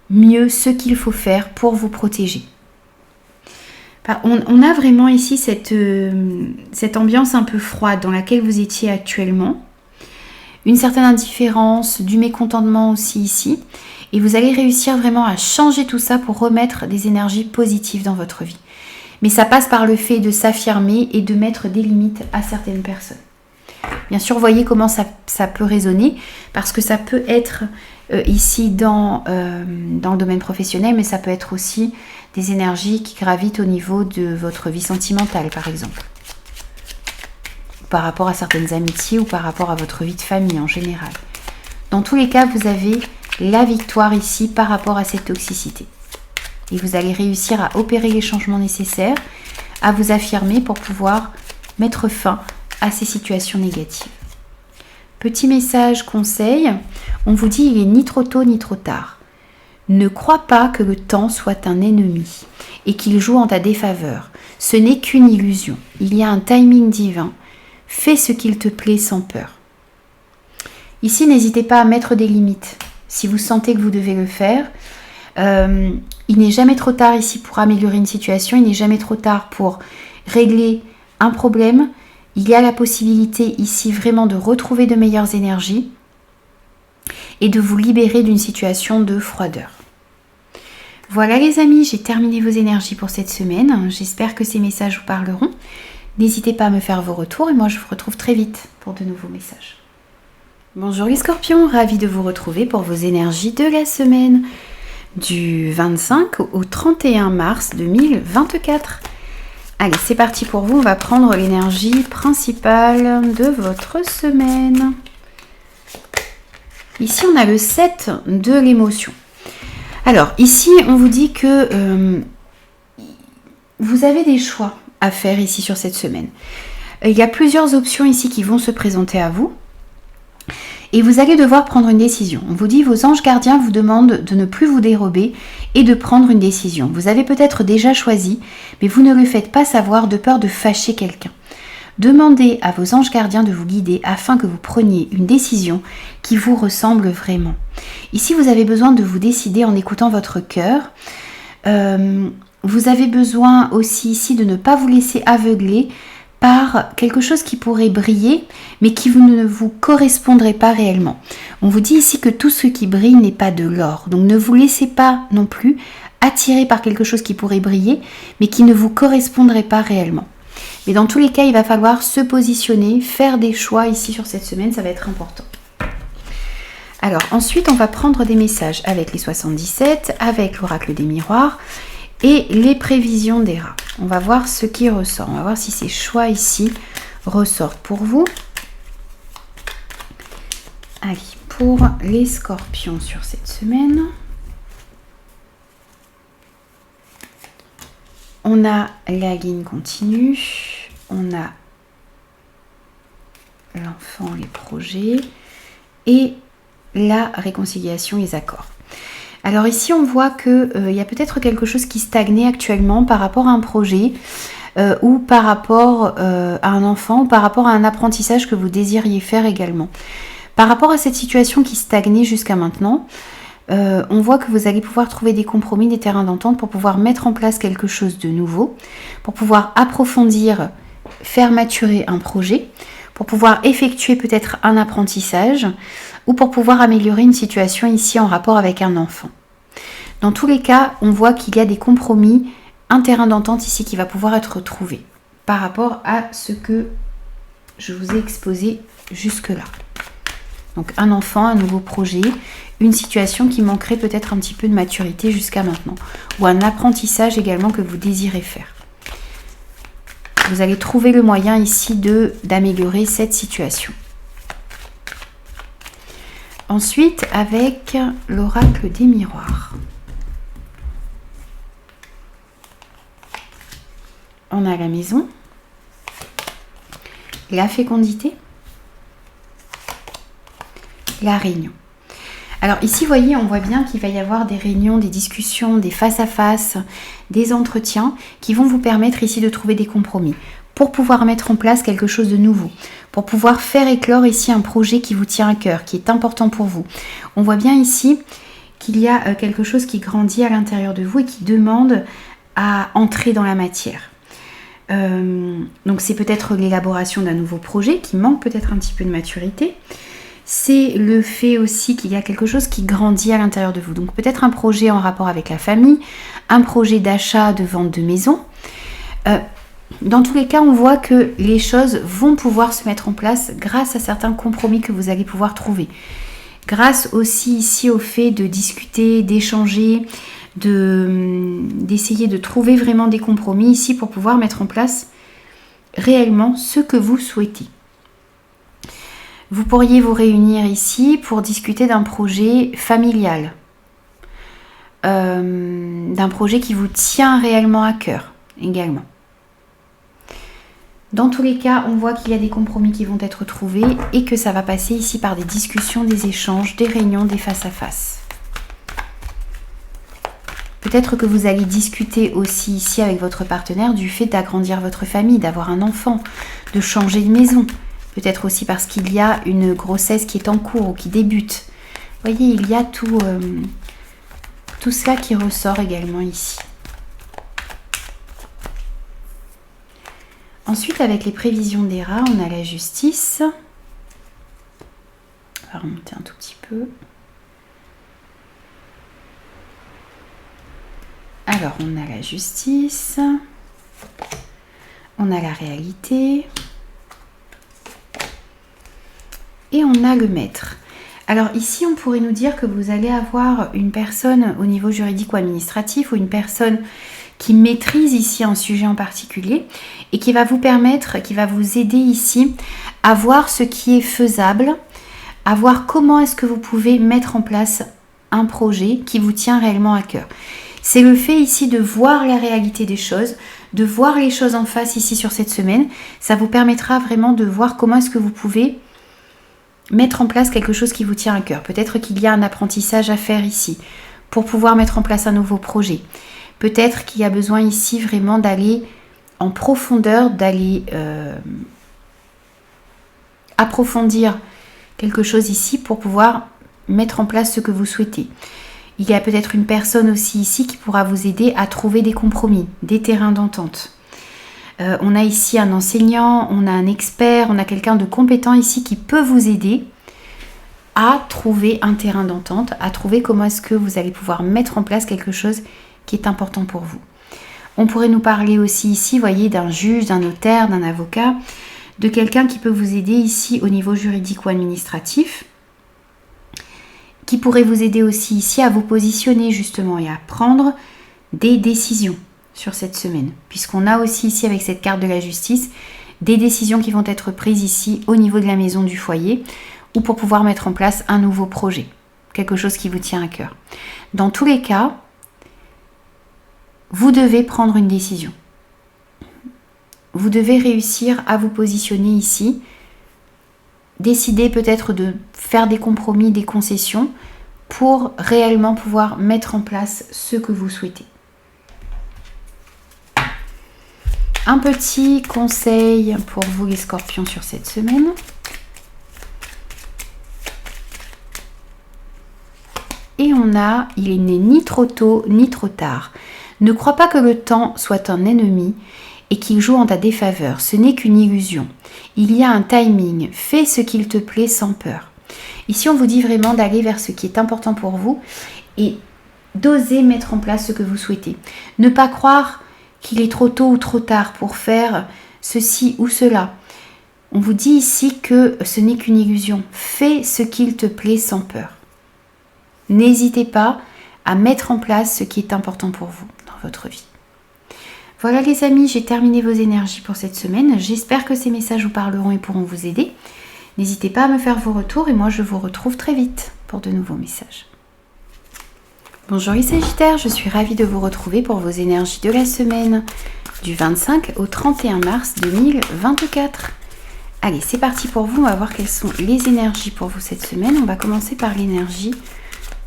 mieux ce qu'il faut faire pour vous protéger. On a vraiment ici cette ambiance un peu froide dans laquelle vous étiez actuellement. Une certaine indifférence, du mécontentement aussi ici. Et vous allez réussir vraiment à changer tout ça pour remettre des énergies positives dans votre vie. Mais ça passe par le fait de s'affirmer et de mettre des limites à certaines personnes. Bien sûr, voyez comment ça peut résonner, parce que ça peut être ici dans le domaine professionnel, mais ça peut être aussi des énergies qui gravitent au niveau de votre vie sentimentale, par exemple. Par rapport à certaines amitiés ou par rapport à votre vie de famille en général. Dans tous les cas, vous avez la victoire ici par rapport à cette toxicité. Et vous allez réussir à opérer les changements nécessaires, à vous affirmer pour pouvoir mettre fin à ces situations négatives. Petit message, conseil, on vous dit il est ni trop tôt ni trop tard. Ne crois pas que le temps soit un ennemi et qu'il joue en ta défaveur. Ce n'est qu'une illusion. Il y a un timing divin. Fais ce qu'il te plaît sans peur. Ici, n'hésitez pas à mettre des limites. Si vous sentez que vous devez le faire, il n'est jamais trop tard ici pour améliorer une situation. Il n'est jamais trop tard pour régler un problème. Il y a la possibilité ici vraiment de retrouver de meilleures énergies et de vous libérer d'une situation de froideur. Voilà les amis, j'ai terminé vos énergies pour cette semaine. J'espère que ces messages vous parleront. N'hésitez pas à me faire vos retours et moi je vous retrouve très vite pour de nouveaux messages. Bonjour les scorpions, ravie de vous retrouver pour vos énergies de la semaine du 25 au 31 mars 2024. Allez, c'est parti pour vous, on va prendre l'énergie principale de votre semaine. Ici on a le 7 de l'émotion. Alors ici on vous dit que vous avez des choix à faire ici sur cette semaine. Il y a plusieurs options ici qui vont se présenter à vous et vous allez devoir prendre une décision. On vous dit vos anges gardiens vous demandent de ne plus vous dérober et de prendre une décision. Vous avez peut-être déjà choisi, mais vous ne le faites pas savoir de peur de fâcher quelqu'un. Demandez à vos anges gardiens de vous guider afin que vous preniez une décision qui vous ressemble vraiment. Ici, vous avez besoin de vous décider en écoutant votre cœur. Vous avez besoin aussi ici de ne pas vous laisser aveugler par quelque chose qui pourrait briller, mais qui ne vous correspondrait pas réellement. On vous dit ici que tout ce qui brille n'est pas de l'or. Donc ne vous laissez pas non plus attirer par quelque chose qui pourrait briller, mais qui ne vous correspondrait pas réellement. Mais dans tous les cas, il va falloir se positionner, faire des choix ici sur cette semaine, ça va être important. Alors ensuite, on va prendre des messages avec les 77, avec l'oracle des miroirs et les prévisions d'Héra. On va voir ce qui ressort. On va voir si ces choix ici ressortent pour vous. Allez, pour les scorpions sur cette semaine, on a la ligne continue, on a l'enfant, les projets et la réconciliation, les accords. Alors ici, on voit qu'il y a peut-être quelque chose qui stagnait actuellement par rapport à un projet ou par rapport à un enfant ou par rapport à un apprentissage que vous désiriez faire également. Par rapport à cette situation qui stagnait jusqu'à maintenant, on voit que vous allez pouvoir trouver des compromis, des terrains d'entente pour pouvoir mettre en place quelque chose de nouveau, pour pouvoir approfondir, faire maturer un projet, pour pouvoir effectuer peut-être un apprentissage ou pour pouvoir améliorer une situation ici en rapport avec un enfant. Dans tous les cas, on voit qu'il y a des compromis, un terrain d'entente ici qui va pouvoir être trouvé par rapport à ce que je vous ai exposé jusque-là. Donc un enfant, un nouveau projet, une situation qui manquerait peut-être un petit peu de maturité jusqu'à maintenant, ou un apprentissage également que vous désirez faire. Vous allez trouver le moyen ici d'améliorer cette situation. Ensuite, avec l'oracle des miroirs. On a la maison, la fécondité, la réunion. Alors ici, vous voyez, on voit bien qu'il va y avoir des réunions, des discussions, des face-à-face, des entretiens qui vont vous permettre ici de trouver des compromis pour pouvoir mettre en place quelque chose de nouveau, pour pouvoir faire éclore ici un projet qui vous tient à cœur, qui est important pour vous. On voit bien ici qu'il y a quelque chose qui grandit à l'intérieur de vous et qui demande à entrer dans la matière. Donc c'est peut-être l'élaboration d'un nouveau projet qui manque peut-être un petit peu de maturité. C'est le fait aussi qu'il y a quelque chose qui grandit à l'intérieur de vous. Donc peut-être un projet en rapport avec la famille, un projet d'achat, de vente de maison. Dans tous les cas, on voit que les choses vont pouvoir se mettre en place grâce à certains compromis que vous allez pouvoir trouver. Grâce aussi ici au fait de discuter, d'échanger, d'essayer de trouver vraiment des compromis ici pour pouvoir mettre en place réellement ce que vous souhaitez. Vous pourriez vous réunir ici pour discuter d'un projet familial, d'un projet qui vous tient réellement à cœur également. Dans tous les cas, on voit qu'il y a des compromis qui vont être trouvés et que ça va passer ici par des discussions, des échanges, des réunions, des face-à-face. Peut-être que vous allez discuter aussi ici avec votre partenaire du fait d'agrandir votre famille, d'avoir un enfant, de changer de maison. Peut-être aussi parce qu'il y a une grossesse qui est en cours ou qui débute. Vous voyez, il y a tout cela qui ressort également ici. Ensuite, avec les prévisions d'Héra, on a la justice. On va remonter un tout petit peu. Alors, on a la justice. On a la réalité. Et on a le maître. Alors ici, on pourrait nous dire que vous allez avoir une personne au niveau juridique ou administratif ou une personne qui maîtrise ici un sujet en particulier et qui va vous permettre, qui va vous aider ici à voir ce qui est faisable, à voir comment est-ce que vous pouvez mettre en place un projet qui vous tient réellement à cœur. C'est le fait ici de voir la réalité des choses, de voir les choses en face ici sur cette semaine. Ça vous permettra vraiment de voir comment est-ce que vous pouvez mettre en place quelque chose qui vous tient à cœur. Peut-être qu'il y a un apprentissage à faire ici pour pouvoir mettre en place un nouveau projet. Peut-être qu'il y a besoin ici vraiment d'aller en profondeur, d'aller approfondir quelque chose ici pour pouvoir mettre en place ce que vous souhaitez. Il y a peut-être une personne aussi ici qui pourra vous aider à trouver des compromis, des terrains d'entente. On a ici un enseignant, on a un expert, on a quelqu'un de compétent ici qui peut vous aider à trouver un terrain d'entente, à trouver comment est-ce que vous allez pouvoir mettre en place quelque chose qui est important pour vous. On pourrait nous parler aussi ici, vous voyez, d'un juge, d'un notaire, d'un avocat, de quelqu'un qui peut vous aider ici au niveau juridique ou administratif, qui pourrait vous aider aussi ici à vous positionner justement et à prendre des décisions sur cette semaine. Puisqu'on a aussi ici avec cette carte de la justice, des décisions qui vont être prises ici au niveau de la maison du foyer ou pour pouvoir mettre en place un nouveau projet. Quelque chose qui vous tient à cœur. Dans tous les cas, vous devez prendre une décision. Vous devez réussir à vous positionner ici, décider peut-être de faire des compromis, des concessions pour réellement pouvoir mettre en place ce que vous souhaitez. Un petit conseil pour vous les scorpions sur cette semaine. Et on a, il n'est ni trop tôt ni trop tard. Ne crois pas que le temps soit un ennemi et qu'il joue en ta défaveur. Ce n'est qu'une illusion. Il y a un timing. Fais ce qu'il te plaît sans peur. Ici, on vous dit vraiment d'aller vers ce qui est important pour vous et d'oser mettre en place ce que vous souhaitez. Ne pas croire qu'il est trop tôt ou trop tard pour faire ceci ou cela. On vous dit ici que ce n'est qu'une illusion. Fais ce qu'il te plaît sans peur. N'hésitez pas à mettre en place ce qui est important pour vous dans votre vie. Voilà les amis, j'ai terminé vos énergies pour cette semaine. J'espère que ces messages vous parleront et pourront vous aider. N'hésitez pas à me faire vos retours et moi je vous retrouve très vite pour de nouveaux messages. Bonjour les Sagittaires, je suis ravie de vous retrouver pour vos énergies de la semaine du 25 au 31 mars 2024. Allez, c'est parti pour vous, on va voir quelles sont les énergies pour vous cette semaine. On va commencer par l'énergie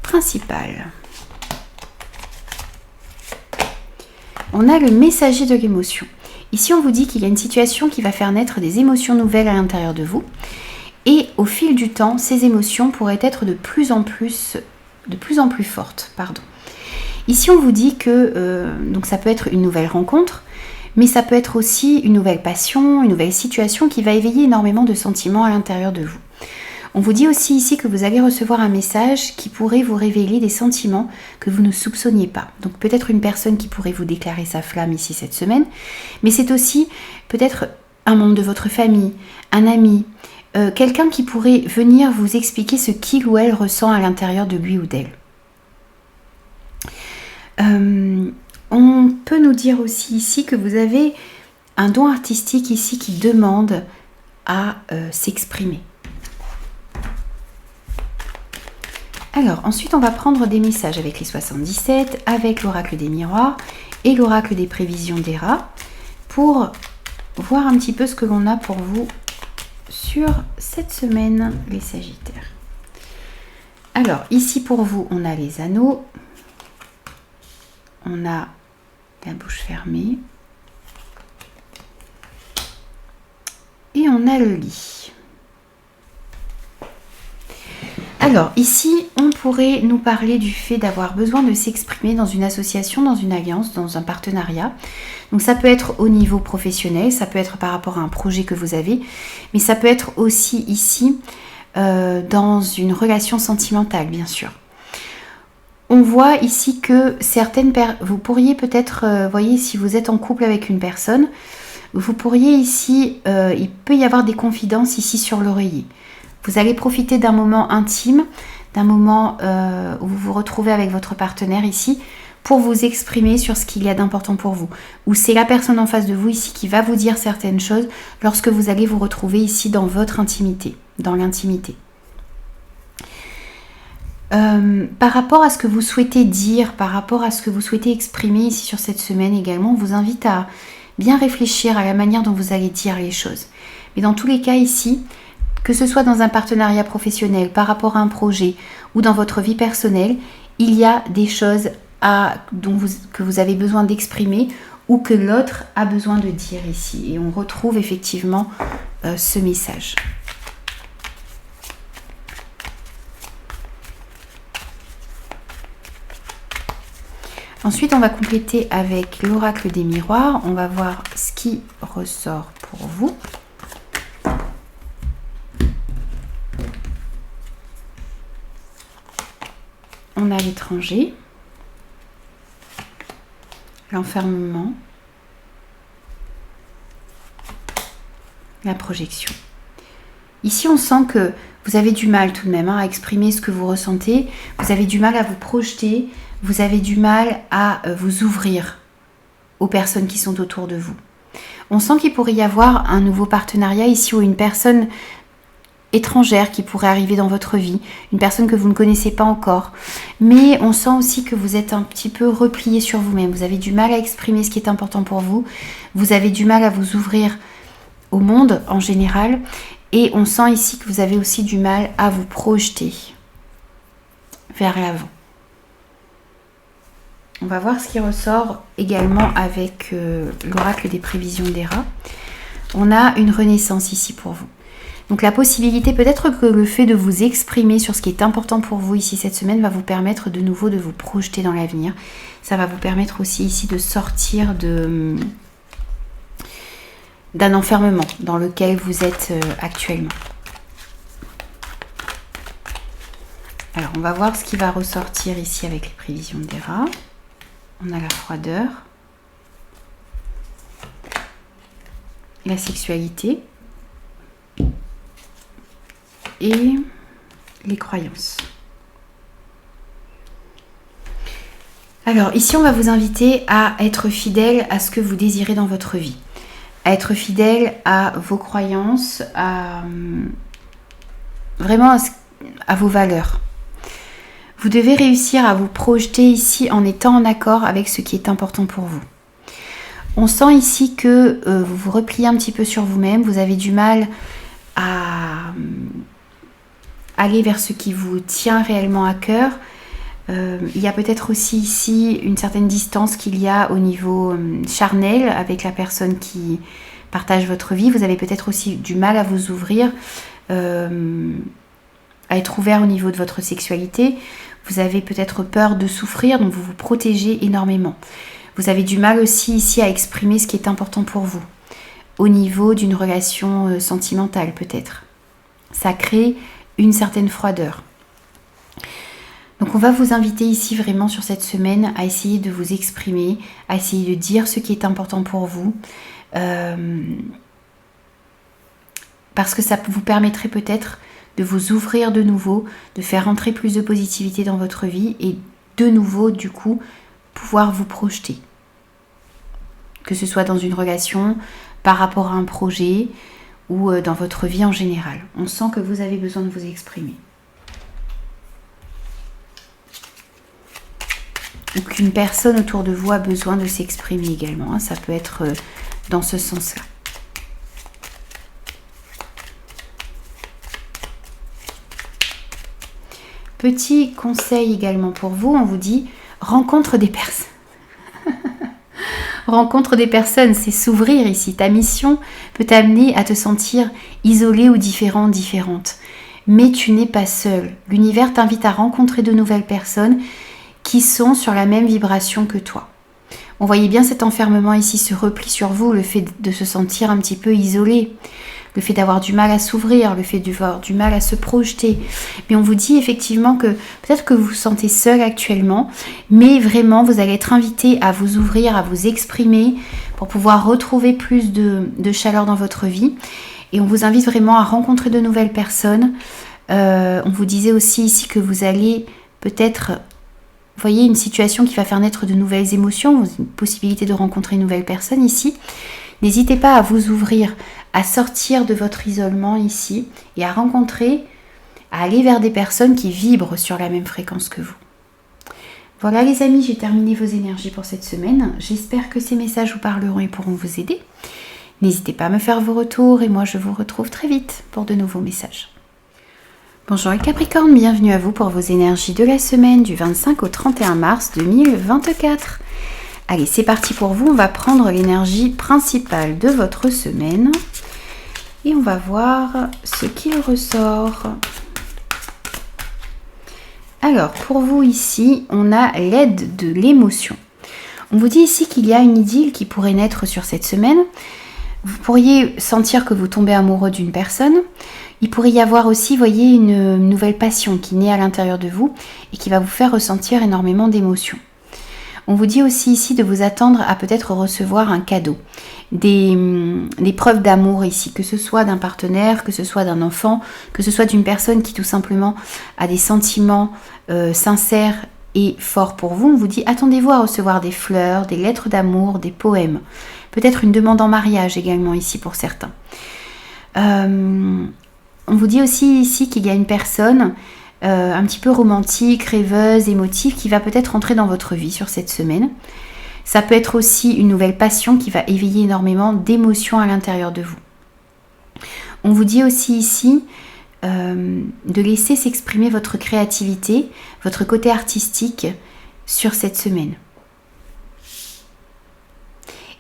principale. On a le messager de l'émotion. Ici, on vous dit qu'il y a une situation qui va faire naître des émotions nouvelles à l'intérieur de vous. Et au fil du temps, ces émotions pourraient être de plus en plus fortes. Ici, on vous dit que donc ça peut être une nouvelle rencontre, mais ça peut être aussi une nouvelle passion, une nouvelle situation qui va éveiller énormément de sentiments à l'intérieur de vous. On vous dit aussi ici que vous allez recevoir un message qui pourrait vous révéler des sentiments que vous ne soupçonniez pas. Donc peut-être une personne qui pourrait vous déclarer sa flamme ici cette semaine, mais c'est aussi peut-être un membre de votre famille, un ami, quelqu'un qui pourrait venir vous expliquer ce qu'il ou elle ressent à l'intérieur de lui ou d'elle. On peut nous dire aussi ici que vous avez un don artistique ici qui demande à s'exprimer. Alors, ensuite, on va prendre des messages avec les 77, avec l'oracle des miroirs et l'oracle des prévisions d'Héra pour voir un petit peu ce que l'on a pour vous sur cette semaine, les Sagittaires. Alors, ici pour vous, on a les anneaux, on a la bouche fermée et on a le lit. Alors ici, on pourrait nous parler du fait d'avoir besoin de s'exprimer dans une association, dans une alliance, dans un partenariat. Donc ça peut être au niveau professionnel, ça peut être par rapport à un projet que vous avez, mais ça peut être aussi ici dans une relation sentimentale, bien sûr. On voit ici que vous pourriez peut-être, voyez, si vous êtes en couple avec une personne, vous pourriez ici, il peut y avoir des confidences ici sur l'oreiller. Vous allez profiter d'un moment intime, d'un moment où vous vous retrouvez avec votre partenaire ici pour vous exprimer sur ce qu'il y a d'important pour vous. Ou c'est la personne en face de vous ici qui va vous dire certaines choses lorsque vous allez vous retrouver ici dans votre intimité, dans l'intimité. Par rapport à ce que vous souhaitez dire, par rapport à ce que vous souhaitez exprimer ici sur cette semaine également, on vous invite à bien réfléchir à la manière dont vous allez dire les choses. Mais dans tous les cas ici, que ce soit dans un partenariat professionnel, par rapport à un projet ou dans votre vie personnelle, il y a des choses que vous avez besoin d'exprimer ou que l'autre a besoin de dire ici. Et on retrouve effectivement ce message. Ensuite, on va compléter avec l'oracle des miroirs. On va voir ce qui ressort pour vous. On a l'étranger, l'enfermement, la projection. Ici, on sent que vous avez du mal tout de même à exprimer ce que vous ressentez. Vous avez du mal à vous projeter. vous avez du mal à vous ouvrir aux personnes qui sont autour de vous. On sent qu'il pourrait y avoir un nouveau partenariat ici ou une personne étrangère qui pourrait arriver dans votre vie, une personne que vous ne connaissez pas encore. Mais on sent aussi que vous êtes un petit peu replié sur vous-même. Vous avez du mal à exprimer ce qui est important pour vous. Vous avez du mal à vous ouvrir au monde en général. Et on sent ici que vous avez aussi du mal à vous projeter vers l'avant. On va voir ce qui ressort également avec l'oracle des prévisions d'Héra. On a une renaissance ici pour vous. Donc la possibilité, peut-être que le fait de vous exprimer sur ce qui est important pour vous ici cette semaine va vous permettre de nouveau de vous projeter dans l'avenir. Ça va vous permettre aussi ici de sortir d'un enfermement dans lequel vous êtes actuellement. Alors on va voir ce qui va ressortir ici avec les prévisions d'Héra. On a la froideur, la sexualité et les croyances. Alors ici on va vous inviter à être fidèle à ce que vous désirez dans votre vie, à être fidèle à vos croyances, vraiment à vos valeurs. Vous devez réussir à vous projeter ici en étant en accord avec ce qui est important pour vous. On sent ici que vous vous repliez un petit peu sur vous-même, vous avez du mal à aller vers ce qui vous tient réellement à cœur. Il y a peut-être aussi ici une certaine distance qu'il y a au niveau charnel avec la personne qui partage votre vie. Vous avez peut-être aussi du mal à vous ouvrir, à être ouvert au niveau de votre sexualité. Vous avez peut-être peur de souffrir, donc vous vous protégez énormément. Vous avez du mal aussi ici à exprimer ce qui est important pour vous, au niveau d'une relation sentimentale peut-être. Ça crée une certaine froideur. Donc on va vous inviter ici vraiment sur cette semaine à essayer de vous exprimer, à essayer de dire ce qui est important pour vous, parce que ça vous permettrait peut-être de vous ouvrir de nouveau, de faire entrer plus de positivité dans votre vie et de nouveau du coup pouvoir vous projeter. Que ce soit dans une relation, par rapport à un projet ou dans votre vie en général. On sent que vous avez besoin de vous exprimer. Ou qu'une personne autour de vous a besoin de s'exprimer également. Ça peut être dans ce sens-là. Petit conseil également pour vous, on vous dit rencontre des personnes. Rencontre des personnes, c'est s'ouvrir ici. Ta mission peut t'amener à te sentir isolé ou différent, différente. Mais tu n'es pas seul. L'univers t'invite à rencontrer de nouvelles personnes qui sont sur la même vibration que toi. On voyait bien cet enfermement ici, ce repli sur vous, le fait de se sentir un petit peu isolé, le fait d'avoir du mal à s'ouvrir, le fait d'avoir du mal à se projeter. Mais on vous dit effectivement que peut-être que vous vous sentez seul actuellement, mais vraiment vous allez être invité à vous ouvrir, à vous exprimer pour pouvoir retrouver plus de chaleur dans votre vie. Et on vous invite vraiment à rencontrer de nouvelles personnes. On vous disait aussi ici que vous allez peut-être... Vous voyez, une situation qui va faire naître de nouvelles émotions, une possibilité de rencontrer une nouvelle personne ici. N'hésitez pas à vous ouvrir, à sortir de votre isolement ici et à rencontrer, à aller vers des personnes qui vibrent sur la même fréquence que vous. Voilà les amis, j'ai terminé vos énergies pour cette semaine. J'espère que ces messages vous parleront et pourront vous aider. N'hésitez pas à me faire vos retours et moi je vous retrouve très vite pour de nouveaux messages. Bonjour les Capricornes, bienvenue à vous pour vos énergies de la semaine du 25 au 31 mars 2024. Allez, c'est parti pour vous, on va prendre l'énergie principale de votre semaine et on va voir ce qu'il ressort. Alors, pour vous ici, on a l'aide de l'émotion. On vous dit ici qu'il y a une idylle qui pourrait naître sur cette semaine. Vous pourriez sentir que vous tombez amoureux d'une personne. Il pourrait y avoir aussi, voyez, une nouvelle passion qui naît à l'intérieur de vous et qui va vous faire ressentir énormément d'émotions. On vous dit aussi ici de vous attendre à peut-être recevoir un cadeau, des preuves d'amour ici, que ce soit d'un partenaire, que ce soit d'un enfant, que ce soit d'une personne qui tout simplement a des sentiments sincères est fort pour vous, on vous dit attendez-vous à recevoir des fleurs, des lettres d'amour, des poèmes. Peut-être une demande en mariage également ici pour certains. On vous dit aussi ici qu'il y a une personne un petit peu romantique, rêveuse, émotive qui va peut-être entrer dans votre vie sur cette semaine. Ça peut être aussi une nouvelle passion qui va éveiller énormément d'émotions à l'intérieur de vous. On vous dit aussi ici de laisser s'exprimer votre créativité, votre côté artistique sur cette semaine.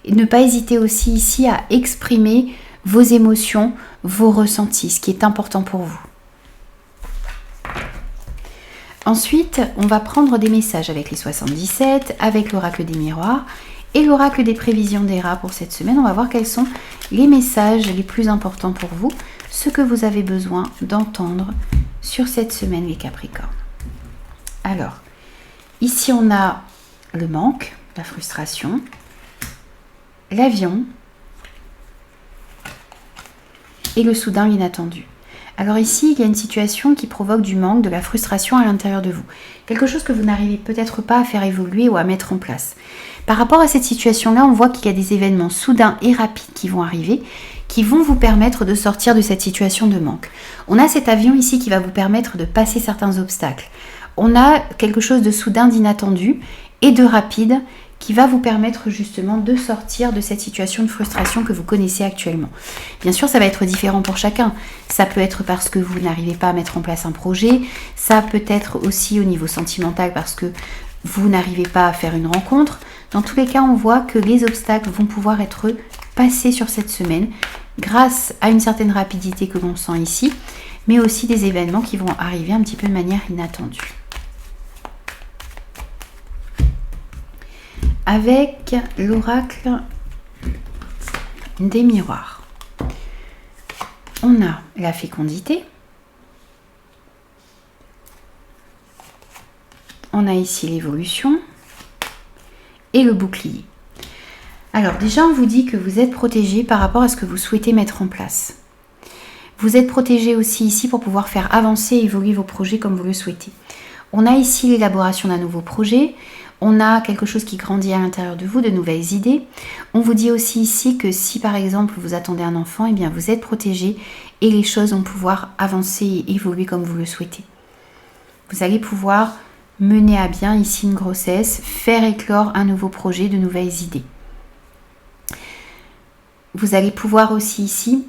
Et ne pas hésiter aussi ici à exprimer vos émotions, vos ressentis, ce qui est important pour vous. Ensuite, on va prendre des messages avec les 77, avec l'oracle des miroirs et l'oracle des prévisions des rats pour cette semaine. On va voir quels sont les messages les plus importants pour vous, ce que vous avez besoin d'entendre sur cette semaine, les Capricornes. Alors, ici on a le manque, la frustration, l'avion et le soudain, l'inattendu. Alors ici, il y a une situation qui provoque du manque, de la frustration à l'intérieur de vous. Quelque chose que vous n'arrivez peut-être pas à faire évoluer ou à mettre en place. Par rapport à cette situation-là, on voit qu'il y a des événements soudains et rapides qui vont arriver, qui vont vous permettre de sortir de cette situation de manque. On a cet avion ici qui va vous permettre de passer certains obstacles. On a quelque chose de soudain, d'inattendu et de rapide qui va vous permettre justement de sortir de cette situation de frustration que vous connaissez actuellement. Bien sûr, ça va être différent pour chacun. Ça peut être parce que vous n'arrivez pas à mettre en place un projet. Ça peut être aussi au niveau sentimental parce que vous n'arrivez pas à faire une rencontre. Dans tous les cas, on voit que les obstacles vont pouvoir être passés sur cette semaine grâce à une certaine rapidité que l'on sent ici, mais aussi des événements qui vont arriver un petit peu de manière inattendue. Avec l'oracle des miroirs, on a la fécondité, on a ici l'évolution et le bouclier. Alors déjà, on vous dit que vous êtes protégé par rapport à ce que vous souhaitez mettre en place. Vous êtes protégé aussi ici pour pouvoir faire avancer et évoluer vos projets comme vous le souhaitez. On a ici l'élaboration d'un nouveau projet. On a quelque chose qui grandit à l'intérieur de vous, de nouvelles idées. On vous dit aussi ici que si par exemple vous attendez un enfant, eh bien vous êtes protégé et les choses vont pouvoir avancer et évoluer comme vous le souhaitez. Vous allez pouvoir mener à bien ici une grossesse, faire éclore un nouveau projet, de nouvelles idées. Vous allez pouvoir aussi ici,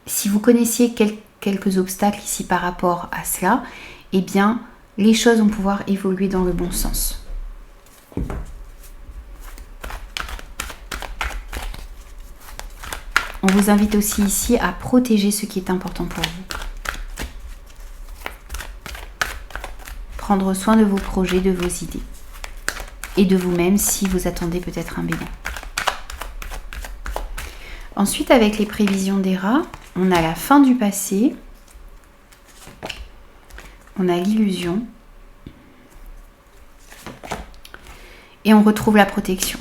si vous connaissiez quelques obstacles ici par rapport à cela, eh bien les choses vont pouvoir évoluer dans le bon sens. On vous invite aussi ici à protéger ce qui est important pour vous. Prendre soin de vos projets, de vos idées. Et de vous-même si vous attendez peut-être un bébé. Ensuite, avec les prévisions des rats, on a la fin du passé. On a l'illusion. Et on retrouve la protection.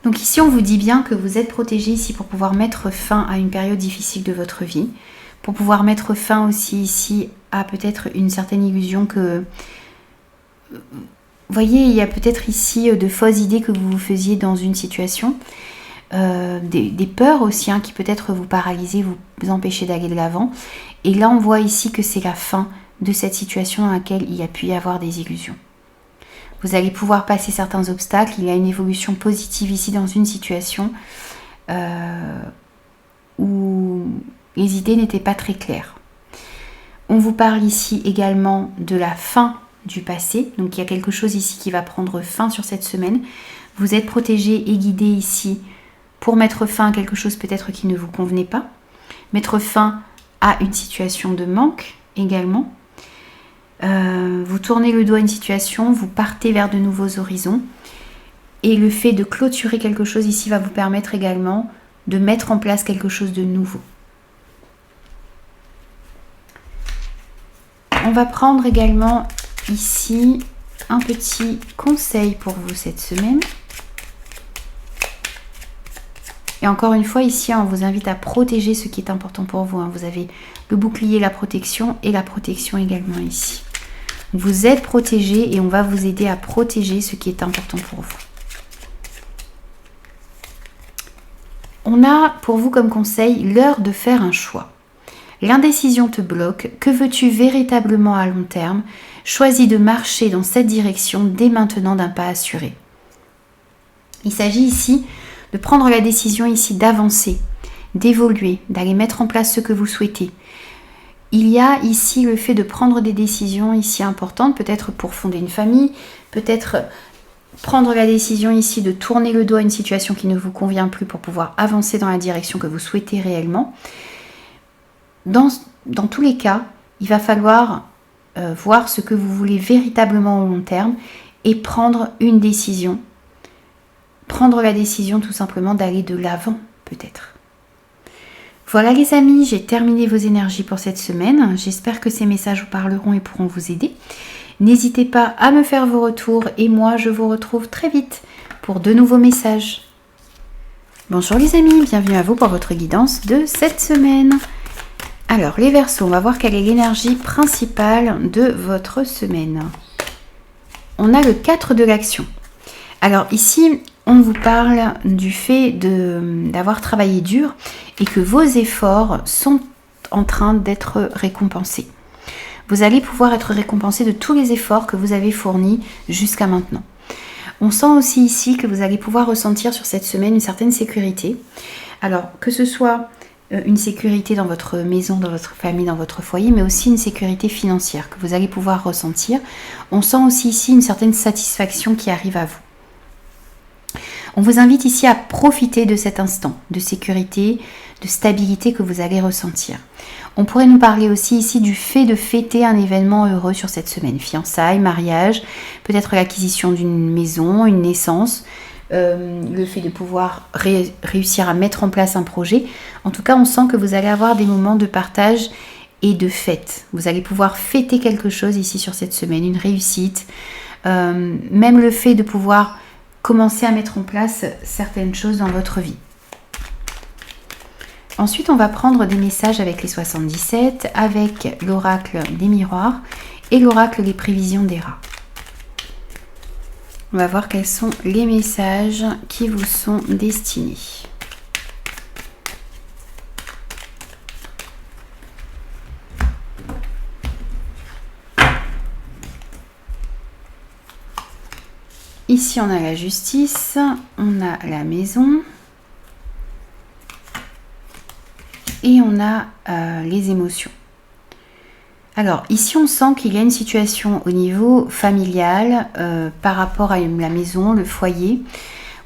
Donc ici, on vous dit bien que vous êtes protégé ici pour pouvoir mettre fin à une période difficile de votre vie, pour pouvoir mettre fin aussi ici à peut-être une certaine illusion que... Vous voyez, il y a peut-être ici de fausses idées que vous vous faisiez dans une situation, des peurs aussi qui peut-être vous paralyser, vous empêcher d'aller de l'avant. Et là, on voit ici que c'est la fin de cette situation dans laquelle il y a pu y avoir des illusions. Vous allez pouvoir passer certains obstacles. Il y a une évolution positive ici dans une situation où les idées n'étaient pas très claires. On vous parle ici également de la fin du passé. Donc il y a quelque chose ici qui va prendre fin sur cette semaine. Vous êtes protégé et guidé ici pour mettre fin à quelque chose peut-être qui ne vous convenait pas. Mettre fin à une situation de manque également. Vous tournez le dos à une situation, vous partez vers de nouveaux horizons et le fait de clôturer quelque chose ici va vous permettre également de mettre en place quelque chose de nouveau. On va prendre également ici un petit conseil pour vous cette semaine. Et encore une fois ici, on vous invite à protéger ce qui est important pour vous. Vous avez le bouclier, la protection et la protection également ici. Vous êtes protégé et on va vous aider à protéger ce qui est important pour vous. On a pour vous comme conseil l'heure de faire un choix. L'indécision te bloque. Que veux-tu véritablement à long terme? Choisis de marcher dans cette direction dès maintenant d'un pas assuré. Il s'agit ici de prendre la décision ici d'avancer, d'évoluer, d'aller mettre en place ce que vous souhaitez. Il y a ici le fait de prendre des décisions ici importantes, peut-être pour fonder une famille, peut-être prendre la décision ici de tourner le dos à une situation qui ne vous convient plus pour pouvoir avancer dans la direction que vous souhaitez réellement. Dans tous les cas, il va falloir voir ce que vous voulez véritablement au long terme et prendre une décision. Prendre la décision tout simplement d'aller de l'avant peut-être. Voilà les amis, j'ai terminé vos énergies pour cette semaine. J'espère que ces messages vous parleront et pourront vous aider. N'hésitez pas à me faire vos retours et moi je vous retrouve très vite pour de nouveaux messages. Bonjour les amis, bienvenue à vous pour votre guidance de cette semaine. Alors les Verseaux, on va voir quelle est l'énergie principale de votre semaine. On a le 4 de l'action. Alors ici, on vous parle du fait d'avoir travaillé dur et que vos efforts sont en train d'être récompensés. Vous allez pouvoir être récompensé de tous les efforts que vous avez fournis jusqu'à maintenant. On sent aussi ici que vous allez pouvoir ressentir sur cette semaine une certaine sécurité. Alors que ce soit une sécurité dans votre maison, dans votre famille, dans votre foyer, mais aussi une sécurité financière que vous allez pouvoir ressentir. On sent aussi ici une certaine satisfaction qui arrive à vous. On vous invite ici à profiter de cet instant de sécurité, de stabilité que vous allez ressentir. On pourrait nous parler aussi ici du fait de fêter un événement heureux sur cette semaine. Fiançailles, mariage, peut-être l'acquisition d'une maison, une naissance, le fait de pouvoir réussir à mettre en place un projet. En tout cas, on sent que vous allez avoir des moments de partage et de fête. Vous allez pouvoir fêter quelque chose ici sur cette semaine, une réussite. Même le fait de pouvoir commencer à mettre en place certaines choses dans votre vie. Ensuite, on va prendre des messages avec les 77, avec l'oracle des miroirs et l'oracle des prévisions des rats. On va voir quels sont les messages qui vous sont destinés. Ici, on a la justice, on a la maison et on a les émotions. Alors, ici, on sent qu'il y a une situation au niveau familial par rapport à la maison, le foyer,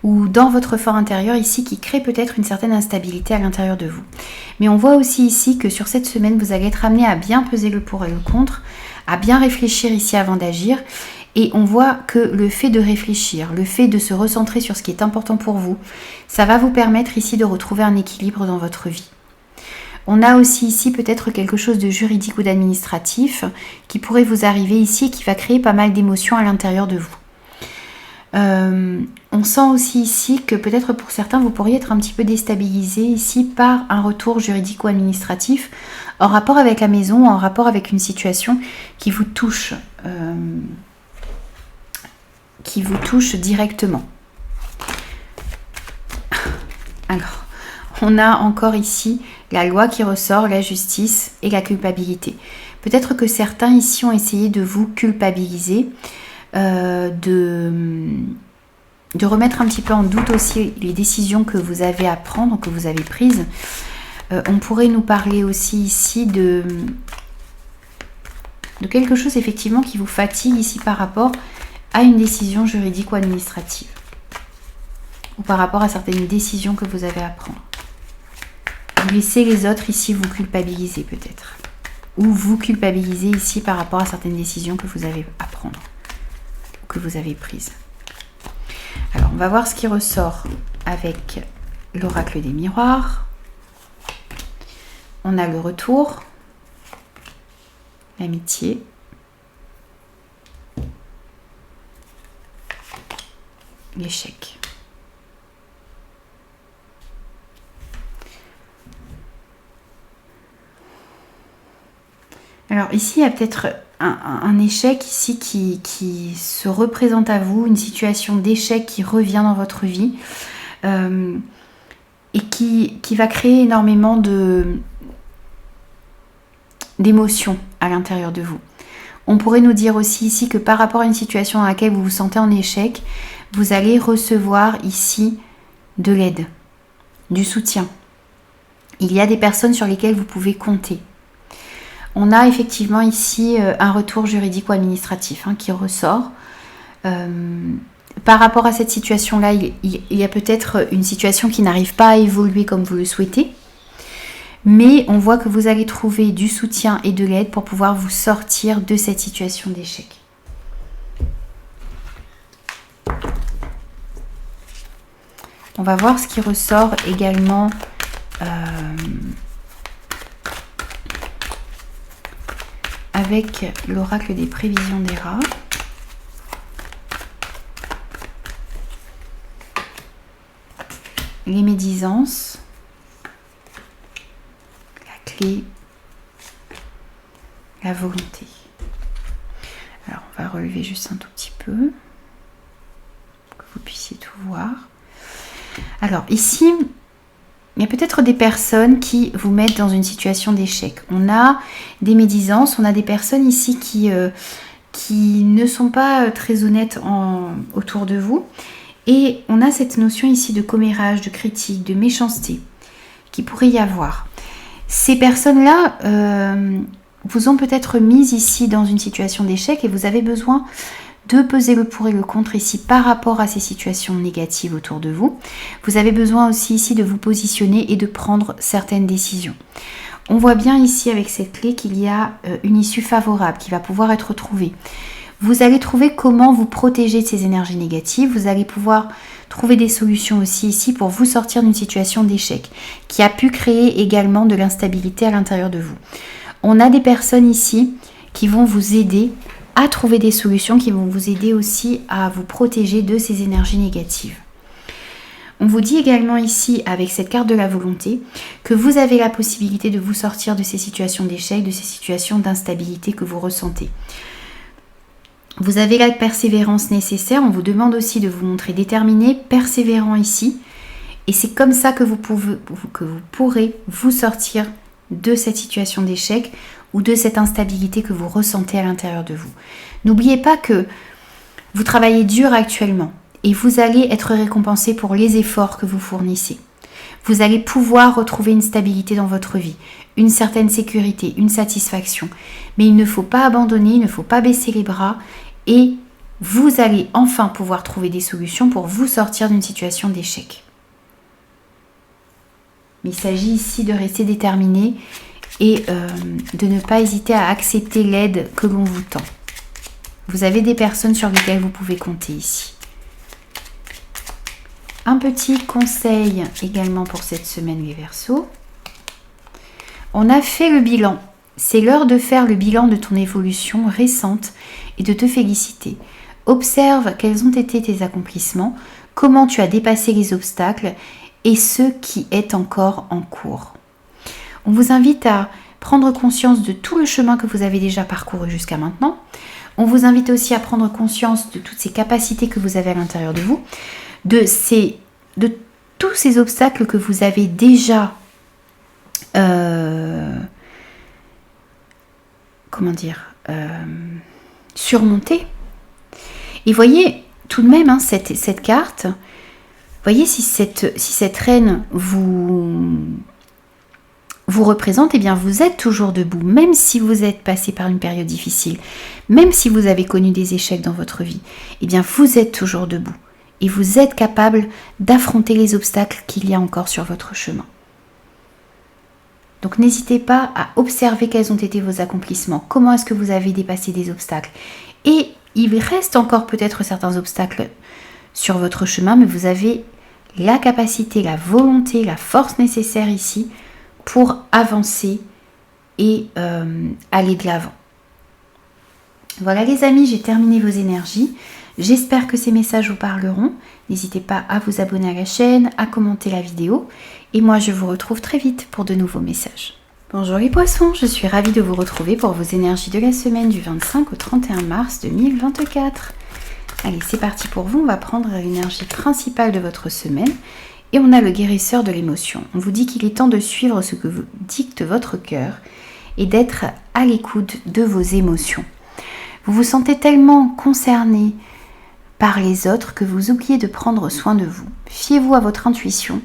ou dans votre fort intérieur ici qui crée peut-être une certaine instabilité à l'intérieur de vous. Mais on voit aussi ici que sur cette semaine, vous allez être amené à bien peser le pour et le contre, à bien réfléchir ici avant d'agir. Et on voit que le fait de réfléchir, le fait de se recentrer sur ce qui est important pour vous, ça va vous permettre ici de retrouver un équilibre dans votre vie. On a aussi ici peut-être quelque chose de juridique ou d'administratif qui pourrait vous arriver ici et qui va créer pas mal d'émotions à l'intérieur de vous. On sent aussi ici que peut-être pour certains, vous pourriez être un petit peu déstabilisé ici par un retour juridique ou administratif en rapport avec la maison, en rapport avec une situation qui vous touche directement. Alors, on a encore ici la loi qui ressort, la justice et la culpabilité. Peut-être que certains ici ont essayé de vous culpabiliser, de remettre un petit peu en doute aussi les décisions que vous avez à prendre, que vous avez prises. On pourrait nous parler aussi ici de quelque chose effectivement qui vous fatigue ici par rapport à une décision juridique ou administrative, ou par rapport à certaines décisions que vous avez à prendre. Vous laissez les autres ici vous culpabiliser peut-être, ou vous culpabiliser ici par rapport à certaines décisions que vous avez à prendre, ou que vous avez prises. Alors on va voir ce qui ressort avec l'oracle des miroirs. On a le retour, l'amitié, l'échec. Alors ici, il y a peut-être un échec ici qui se représente à vous, une situation d'échec qui revient dans votre vie et qui va créer énormément d'émotions à l'intérieur de vous. On pourrait nous dire aussi ici que par rapport à une situation dans laquelle vous vous sentez en échec, vous allez recevoir ici de l'aide, du soutien. Il y a des personnes sur lesquelles vous pouvez compter. On a effectivement ici un retour juridique ou administratif qui ressort. Par rapport à cette situation-là, il y a peut-être une situation qui n'arrive pas à évoluer comme vous le souhaitez. Mais on voit que vous allez trouver du soutien et de l'aide pour pouvoir vous sortir de cette situation d'échec. On va voir ce qui ressort également avec l'oracle des prévisions des rats. Les médisances. La clé. La volonté. Alors, on va relever juste un tout petit peu pour que vous puissiez tout voir. Alors, ici, il y a peut-être des personnes qui vous mettent dans une situation d'échec. On a des médisances, on a des personnes ici qui ne sont pas très honnêtes autour de vous. Et on a cette notion ici de commérage, de critique, de méchanceté qui pourrait y avoir. Ces personnes-là vous ont peut-être mise ici dans une situation d'échec et vous avez besoin de peser le pour et le contre ici par rapport à ces situations négatives autour de vous. Vous avez besoin aussi ici de vous positionner et de prendre certaines décisions. On voit bien ici avec cette clé qu'il y a une issue favorable qui va pouvoir être trouvée. Vous allez trouver comment vous protéger de ces énergies négatives. Vous allez pouvoir trouver des solutions aussi ici pour vous sortir d'une situation d'échec qui a pu créer également de l'instabilité à l'intérieur de vous. On a des personnes ici qui vont vous aider à trouver des solutions, qui vont vous aider aussi à vous protéger de ces énergies négatives. On vous dit également ici, avec cette carte de la volonté, que vous avez la possibilité de vous sortir de ces situations d'échec, de ces situations d'instabilité que vous ressentez. Vous avez la persévérance nécessaire. On vous demande aussi de vous montrer déterminé, persévérant ici. Et c'est comme ça que vous pourrez vous sortir de cette situation d'échec ou de cette instabilité que vous ressentez à l'intérieur de vous. N'oubliez pas que vous travaillez dur actuellement et vous allez être récompensé pour les efforts que vous fournissez. Vous allez pouvoir retrouver une stabilité dans votre vie, une certaine sécurité, une satisfaction. Mais il ne faut pas abandonner, il ne faut pas baisser les bras et vous allez enfin pouvoir trouver des solutions pour vous sortir d'une situation d'échec. Mais il s'agit ici de rester déterminé et de ne pas hésiter à accepter l'aide que l'on vous tend. Vous avez des personnes sur lesquelles vous pouvez compter ici. Un petit conseil également pour cette semaine, les Verseaux. On a fait le bilan. C'est l'heure de faire le bilan de ton évolution récente et de te féliciter. Observe quels ont été tes accomplissements, comment tu as dépassé les obstacles et ce qui est encore en cours. On vous invite à prendre conscience de tout le chemin que vous avez déjà parcouru jusqu'à maintenant. On vous invite aussi à prendre conscience de toutes ces capacités que vous avez à l'intérieur de vous, de tous ces obstacles que vous avez déjà surmontés. Et voyez tout de même cette carte, voyez si cette reine vous représente, eh bien vous êtes toujours debout, même si vous êtes passé par une période difficile, même si vous avez connu des échecs dans votre vie, eh bien vous êtes toujours debout et vous êtes capable d'affronter les obstacles qu'il y a encore sur votre chemin. Donc n'hésitez pas à observer quels ont été vos accomplissements, comment est-ce que vous avez dépassé des obstacles. Et il reste encore peut-être certains obstacles sur votre chemin, mais vous avez la capacité, la volonté, la force nécessaire ici pour avancer et aller de l'avant. Voilà les amis, j'ai terminé vos énergies. J'espère que ces messages vous parleront. N'hésitez pas à vous abonner à la chaîne, à commenter la vidéo. Et moi, je vous retrouve très vite pour de nouveaux messages. Bonjour les poissons, je suis ravie de vous retrouver pour vos énergies de la semaine du 25 au 31 mars 2024. Allez, c'est parti pour vous, on va prendre l'énergie principale de votre semaine et on a le guérisseur de l'émotion. On vous dit qu'il est temps de suivre ce que vous dicte votre cœur et d'être à l'écoute de vos émotions. Vous vous sentez tellement concerné par les autres que vous oubliez de prendre soin de vous. Fiez-vous à votre intuition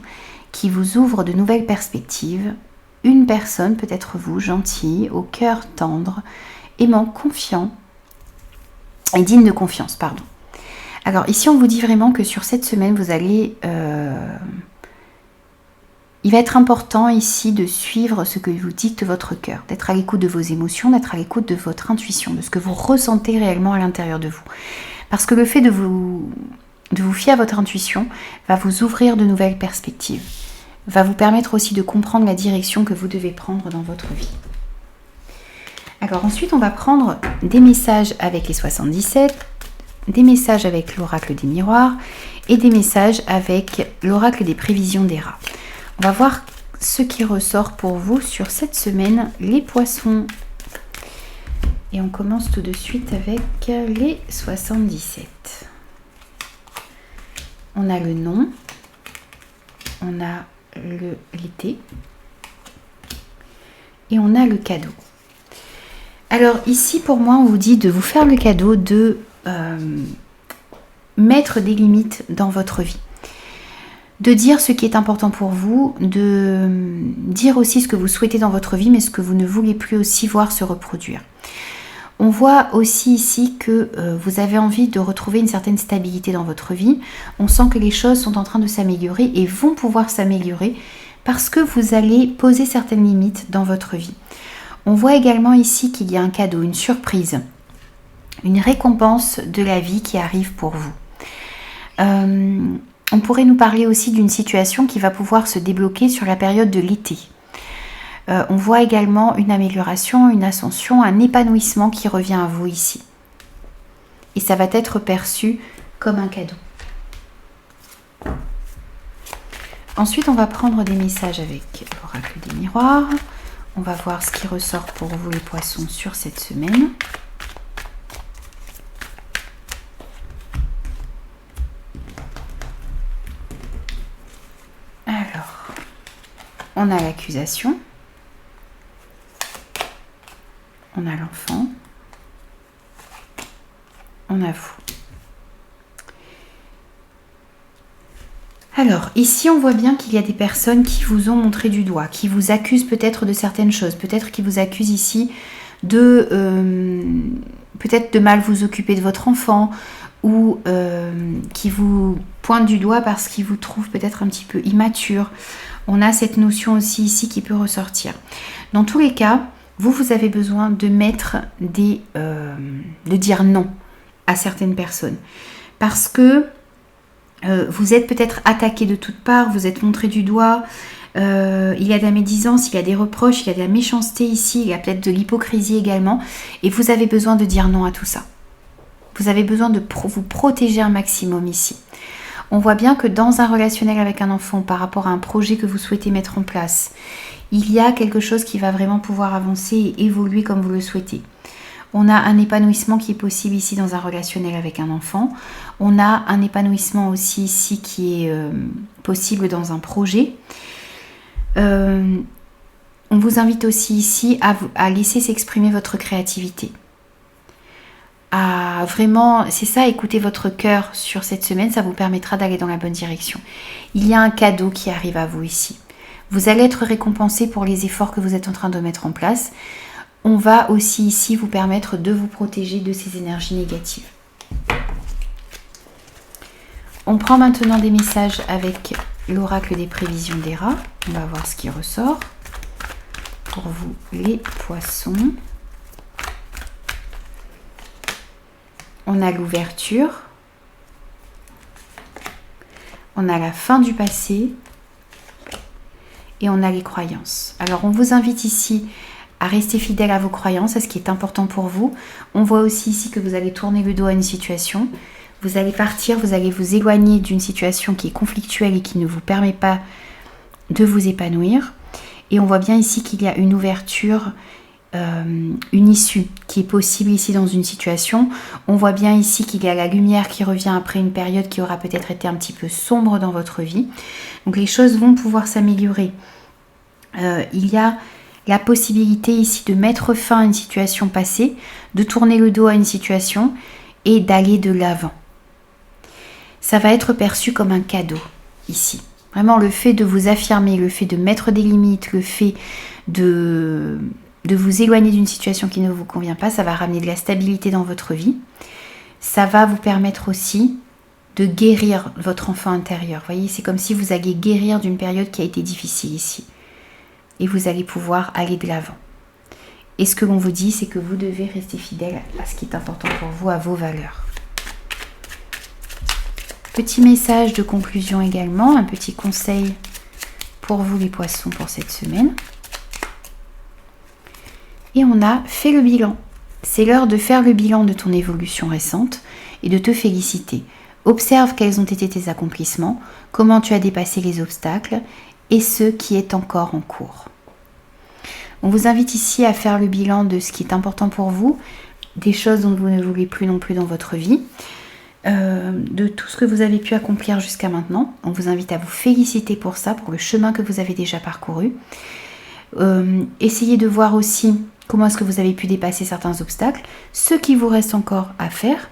qui vous ouvre de nouvelles perspectives. Une personne, peut-être vous, gentille, au cœur tendre, aimant, confiant et digne de confiance, pardon. Alors ici, on vous dit vraiment que sur cette semaine, vous allez... il va être important ici de suivre ce que vous dicte votre cœur, d'être à l'écoute de vos émotions, d'être à l'écoute de votre intuition, de ce que vous ressentez réellement à l'intérieur de vous. Parce que le fait de vous fier à votre intuition va vous ouvrir de nouvelles perspectives, va vous permettre aussi de comprendre la direction que vous devez prendre dans votre vie. Alors ensuite, on va prendre des messages avec les 77, des messages avec l'oracle des miroirs et des messages avec l'oracle des prévisions des rats. On va voir ce qui ressort pour vous sur cette semaine, les poissons. Et on commence tout de suite avec les 77. On a le nom, on a l'été et on a le cadeau. Alors ici pour moi on vous dit de vous faire le cadeau de mettre des limites dans votre vie, de dire ce qui est important pour vous, de dire aussi ce que vous souhaitez dans votre vie mais ce que vous ne voulez plus aussi voir se reproduire. On voit aussi ici que vous avez envie de retrouver une certaine stabilité dans votre vie. On sent que les choses sont en train de s'améliorer et vont pouvoir s'améliorer parce que vous allez poser certaines limites dans votre vie. On voit également ici qu'il y a un cadeau, une surprise, une récompense de la vie qui arrive pour vous. On pourrait nous parler aussi d'une situation qui va pouvoir se débloquer sur la période de l'été. On voit également une amélioration, une ascension, un épanouissement qui revient à vous ici. Et ça va être perçu comme un cadeau. Ensuite, on va prendre des messages avec l'oracle des miroirs. On va voir ce qui ressort pour vous les poissons sur cette semaine. Alors, on a l'accusation. On a l'enfant, on a vous. Alors, ici, on voit bien qu'il y a des personnes qui vous ont montré du doigt, qui vous accusent peut-être de certaines choses, peut-être qui vous accusent ici de peut-être de mal vous occuper de votre enfant ou qui vous pointent du doigt parce qu'ils vous trouvent peut-être un petit peu immature. On a cette notion aussi ici qui peut ressortir. Dans tous les cas, vous avez besoin de mettre de dire non à certaines personnes. Parce que vous êtes peut-être attaqué de toutes parts, vous êtes montré du doigt, il y a de la médisance, il y a des reproches, il y a de la méchanceté ici, il y a peut-être de l'hypocrisie également. Et vous avez besoin de dire non à tout ça. Vous avez besoin de vous protéger un maximum ici. On voit bien que dans un relationnel avec un enfant, par rapport à un projet que vous souhaitez mettre en place, il y a quelque chose qui va vraiment pouvoir avancer et évoluer comme vous le souhaitez. On a un épanouissement qui est possible ici dans un relationnel avec un enfant. On a un épanouissement aussi ici qui est possible dans un projet. On vous invite aussi ici à laisser s'exprimer votre créativité. À vraiment, c'est ça, écouter votre cœur sur cette semaine, ça vous permettra d'aller dans la bonne direction. Il y a un cadeau qui arrive à vous ici. Vous allez être récompensé pour les efforts que vous êtes en train de mettre en place. On va aussi ici vous permettre de vous protéger de ces énergies négatives. On prend maintenant des messages avec l'oracle des prévisions des rats. On va voir ce qui ressort pour vous les poissons. On a l'ouverture. On a la fin du passé. Et on a les croyances. Alors on vous invite ici à rester fidèle à vos croyances, à ce qui est important pour vous. On voit aussi ici que vous allez tourner le dos à une situation. Vous allez partir, vous allez vous éloigner d'une situation qui est conflictuelle et qui ne vous permet pas de vous épanouir. Et on voit bien ici qu'il y a une ouverture, une issue qui est possible ici dans une situation. On voit bien ici qu'il y a la lumière qui revient après une période qui aura peut-être été un petit peu sombre dans votre vie. Donc les choses vont pouvoir s'améliorer. Il y a la possibilité ici de mettre fin à une situation passée, de tourner le dos à une situation et d'aller de l'avant. Ça va être perçu comme un cadeau ici. Vraiment le fait de vous affirmer, le fait de mettre des limites, le fait de vous éloigner d'une situation qui ne vous convient pas, ça va ramener de la stabilité dans votre vie. Ça va vous permettre aussi de guérir votre enfant intérieur. Vous voyez, c'est comme si vous alliez guérir d'une période qui a été difficile ici. Et vous allez pouvoir aller de l'avant. Et ce que l'on vous dit, c'est que vous devez rester fidèle à ce qui est important pour vous, à vos valeurs. Petit message de conclusion également, un petit conseil pour vous les poissons pour cette semaine. Et on a fait le bilan. C'est l'heure de faire le bilan de ton évolution récente et de te féliciter. Observe quels ont été tes accomplissements, comment tu as dépassé les obstacles et ce qui est encore en cours. On vous invite ici à faire le bilan de ce qui est important pour vous, des choses dont vous ne voulez plus non plus dans votre vie, de tout ce que vous avez pu accomplir jusqu'à maintenant. On vous invite à vous féliciter pour ça, pour le chemin que vous avez déjà parcouru. Essayez de voir aussi comment est-ce que vous avez pu dépasser certains obstacles, ce qui vous reste encore à faire,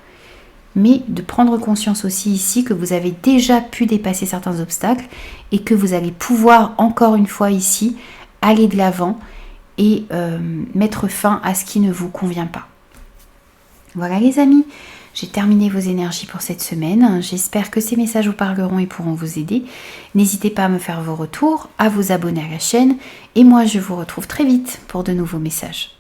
mais de prendre conscience aussi ici que vous avez déjà pu dépasser certains obstacles et que vous allez pouvoir encore une fois ici aller de l'avant et mettre fin à ce qui ne vous convient pas. Voilà les amis, j'ai terminé vos énergies pour cette semaine. J'espère que ces messages vous parleront et pourront vous aider. N'hésitez pas à me faire vos retours, à vous abonner à la chaîne et moi je vous retrouve très vite pour de nouveaux messages.